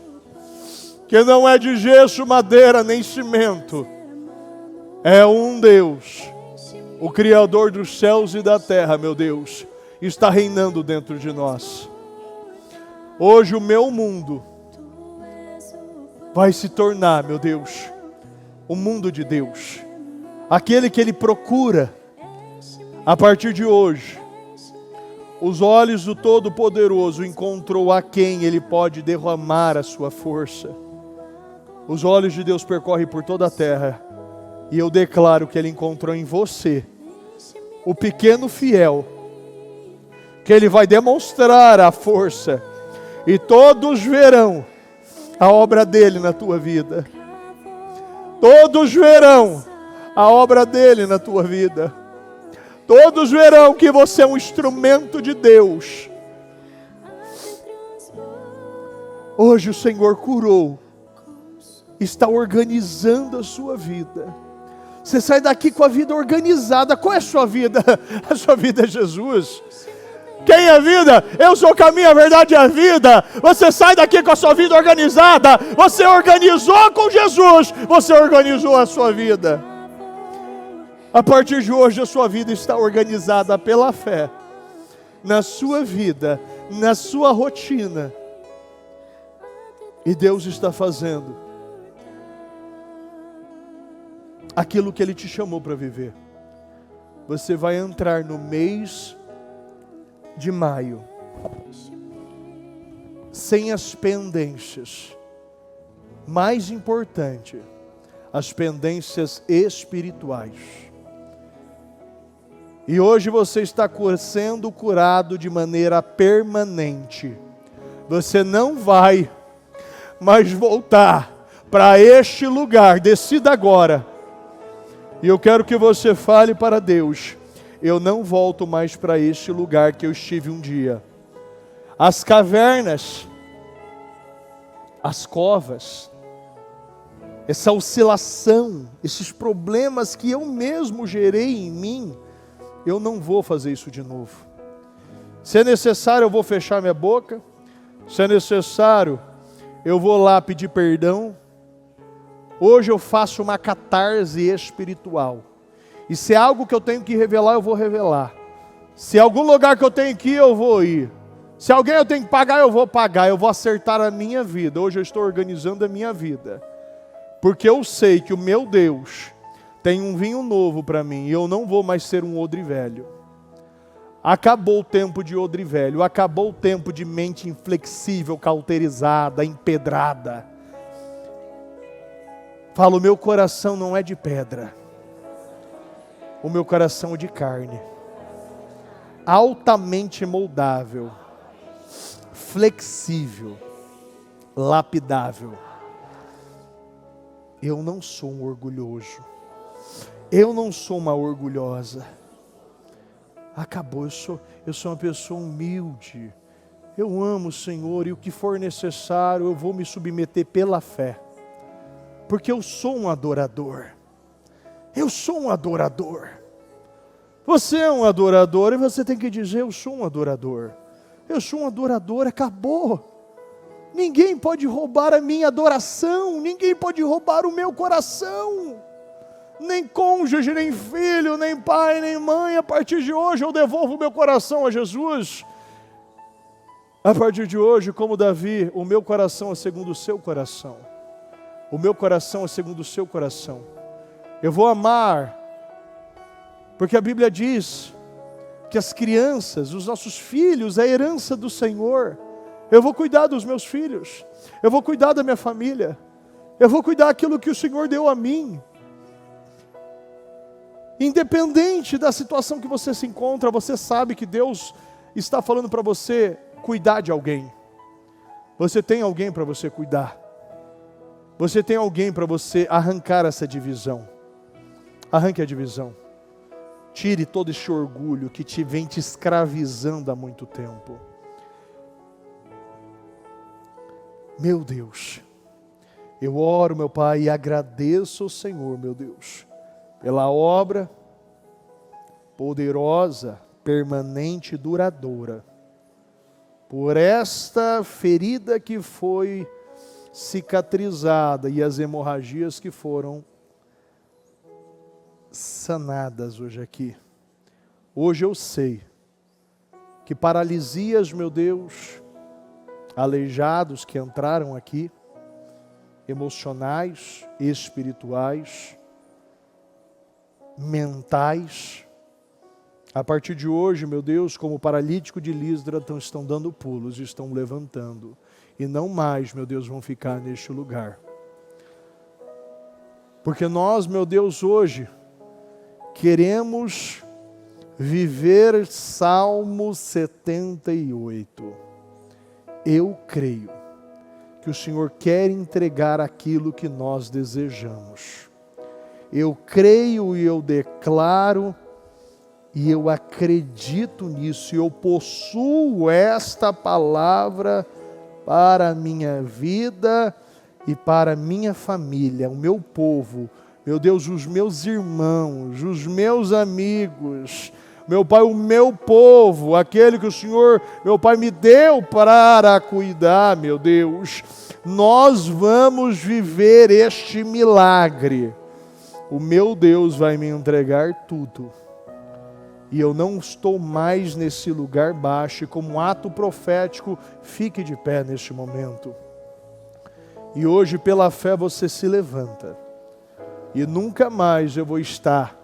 que não é de gesso, madeira, nem cimento, é um Deus, o Criador dos céus e da terra, meu Deus, está reinando dentro de nós. Hoje o meu mundo vai se tornar, meu Deus, o mundo de Deus, aquele que Ele procura. A partir de hoje, os olhos do Todo-Poderoso encontrou a quem Ele pode derramar a sua força. Os olhos de Deus percorrem por toda a terra, e eu declaro que Ele encontrou em você, o pequeno fiel, que Ele vai demonstrar a força, e todos verão a obra dEle na tua vida. Todos verão a obra dEle na tua vida. Todos verão que você é um instrumento de Deus. Hoje o Senhor curou, está organizando a sua vida. Você sai daqui com a vida organizada. Qual é a sua vida? A sua vida é Jesus. Quem é a vida? Eu sou o caminho, a verdade e a vida. Você sai daqui com a sua vida organizada. Você organizou com Jesus. Você organizou a sua vida. A partir de hoje a sua vida está organizada pela fé. Na sua vida, na sua rotina. E Deus está fazendo aquilo que Ele te chamou para viver. Você vai entrar no mês de maio sem as pendências. Mais importante, as pendências espirituais. E hoje você está sendo curado de maneira permanente. Você não vai mais voltar para este lugar. Decida agora. E eu quero que você fale para Deus: eu não volto mais para este lugar que eu estive um dia. As cavernas, as covas, essa oscilação, esses problemas que eu mesmo gerei em mim, eu não vou fazer isso de novo. Se é necessário, eu vou fechar minha boca. Se é necessário, eu vou lá pedir perdão. Hoje eu faço uma catarse espiritual. E se é algo que eu tenho que revelar, eu vou revelar. Se é algum lugar que eu tenho que ir, eu vou ir. Se alguém eu tenho que pagar, eu vou pagar. Eu vou acertar a minha vida. Hoje eu estou organizando a minha vida. Porque eu sei que o meu Deus tem um vinho novo para mim, e eu não vou mais ser um odre velho. Acabou o tempo de odre velho, acabou o tempo de mente inflexível, cauterizada, empedrada. Falo, o meu coração não é de pedra, o meu coração é de carne, altamente moldável, flexível, lapidável. Eu não sou um orgulhoso. Eu não sou uma orgulhosa. Acabou, eu sou uma pessoa humilde. Eu amo o Senhor, e o que for necessário eu vou me submeter pela fé. Porque eu sou um adorador. Eu sou um adorador. Você é um adorador e você tem que dizer: eu sou um adorador. Eu sou um adorador, acabou. Ninguém pode roubar a minha adoração. Ninguém pode roubar o meu coração. Nem cônjuge, nem filho, nem pai, nem mãe. A partir de hoje eu devolvo o meu coração a Jesus. A partir de hoje, como Davi, o meu coração é segundo o seu coração. O meu coração é segundo o seu coração. Eu vou amar, porque a Bíblia diz que as crianças, os nossos filhos, é a herança do Senhor. Eu vou cuidar dos meus filhos. Eu vou cuidar da minha família. Eu vou cuidar daquilo que o Senhor deu a mim. Independente da situação que você se encontra, você sabe que Deus está falando para você cuidar de alguém. Você tem alguém para você cuidar. Você tem alguém para você arrancar essa divisão. Arranque a divisão. Tire todo esse orgulho que vem te escravizando há muito tempo. Meu Deus, eu oro, meu Pai, e agradeço ao Senhor, meu Deus, pela obra poderosa, permanente e duradoura, por esta ferida que foi cicatrizada e as hemorragias que foram sanadas hoje aqui. Hoje eu sei que paralisias, meu Deus, aleijados que entraram aqui, emocionais, espirituais, mentais, a partir de hoje, meu Deus, como o paralítico de Listra, estão dando pulos, estão levantando, e não mais, meu Deus, vão ficar neste lugar. Porque nós, meu Deus, hoje, queremos viver Salmo 78. Eu creio que o Senhor quer entregar aquilo que nós desejamos. Eu creio e eu declaro e eu acredito nisso. Eu possuo esta palavra para a minha vida e para a minha família, o meu povo, meu Deus, os meus irmãos, os meus amigos, meu Pai, o meu povo, aquele que o Senhor, meu Pai, me deu para cuidar, meu Deus. Nós vamos viver este milagre. O meu Deus vai me entregar tudo. E eu não estou mais nesse lugar baixo. E como um ato profético, fique de pé neste momento. E hoje, pela fé, você se levanta. E nunca mais eu vou estar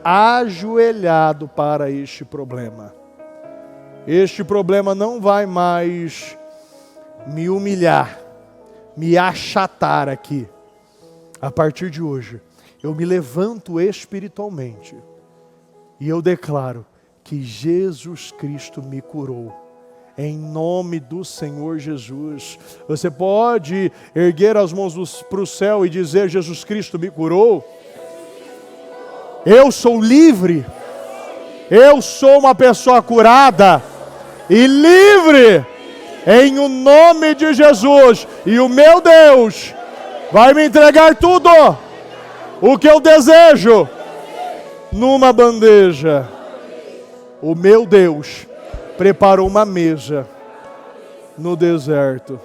ajoelhado para este problema. Este problema não vai mais me humilhar, me achatar aqui. A partir de hoje, eu me levanto espiritualmente e eu declaro que Jesus Cristo me curou. Em nome do Senhor Jesus. Você pode erguer as mãos para o céu e dizer: Jesus Cristo me curou. Eu sou livre. Eu sou uma pessoa curada e livre em o nome de Jesus. E o meu Deus vai me entregar tudo o que eu desejo numa bandeja. O meu Deus preparou uma mesa no deserto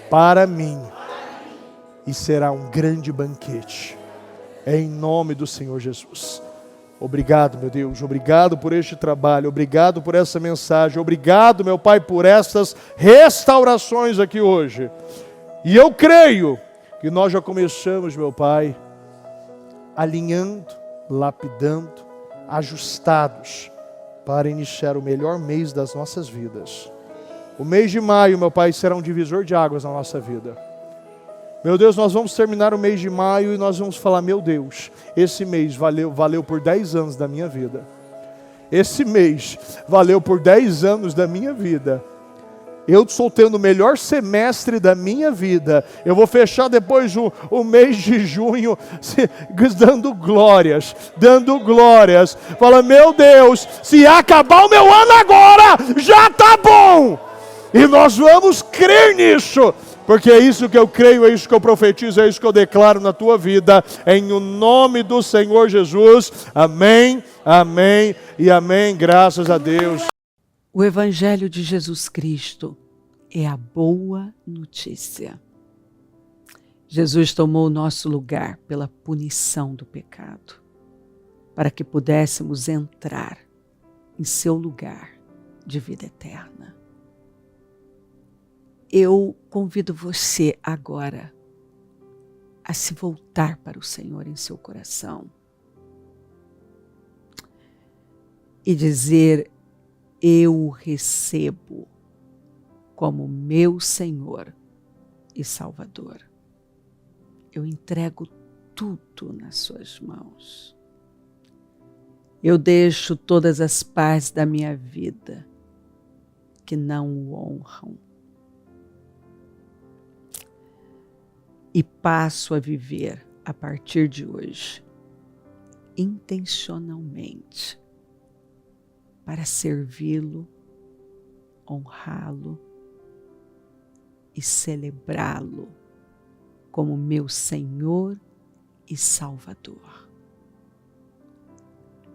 para mim e será um grande banquete. Em nome do Senhor Jesus. Obrigado, meu Deus. Obrigado por este trabalho. Obrigado por essa mensagem. Obrigado, meu Pai, por essas restaurações aqui hoje. E eu creio que nós já começamos, meu Pai, alinhando, lapidando, ajustados para iniciar o melhor mês das nossas vidas. O mês de maio, meu Pai, será um divisor de águas na nossa vida. Meu Deus, nós vamos terminar o mês de maio e nós vamos falar: meu Deus, esse mês valeu por 10 anos da minha vida. Esse mês valeu por 10 anos da minha vida. Eu estou tendo o melhor semestre da minha vida. Eu vou fechar depois o mês de junho dando glórias. Fala: meu Deus, se acabar o meu ano agora, já está bom. E nós vamos crer nisso. Porque é isso que eu creio, é isso que eu profetizo, é isso que eu declaro na tua vida, em o nome do Senhor Jesus. Amém, amém e amém. Graças a Deus. O Evangelho de Jesus Cristo é a boa notícia. Jesus tomou o nosso lugar pela punição do pecado, para que pudéssemos entrar em seu lugar de vida eterna. Eu convido você agora a se voltar para o Senhor em seu coração e dizer: eu o recebo como meu Senhor e Salvador. Eu entrego tudo nas suas mãos. Eu deixo todas as partes da minha vida que não o honram e passo a viver a partir de hoje intencionalmente para servi-lo, honrá-lo e celebrá-lo como meu Senhor e Salvador.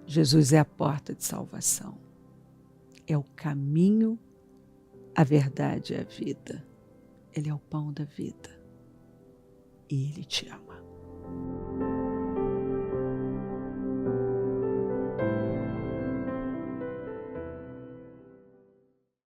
Jesus é a porta de salvação, é o caminho, a verdade e a vida. Ele é o pão da vida e Ele te ama.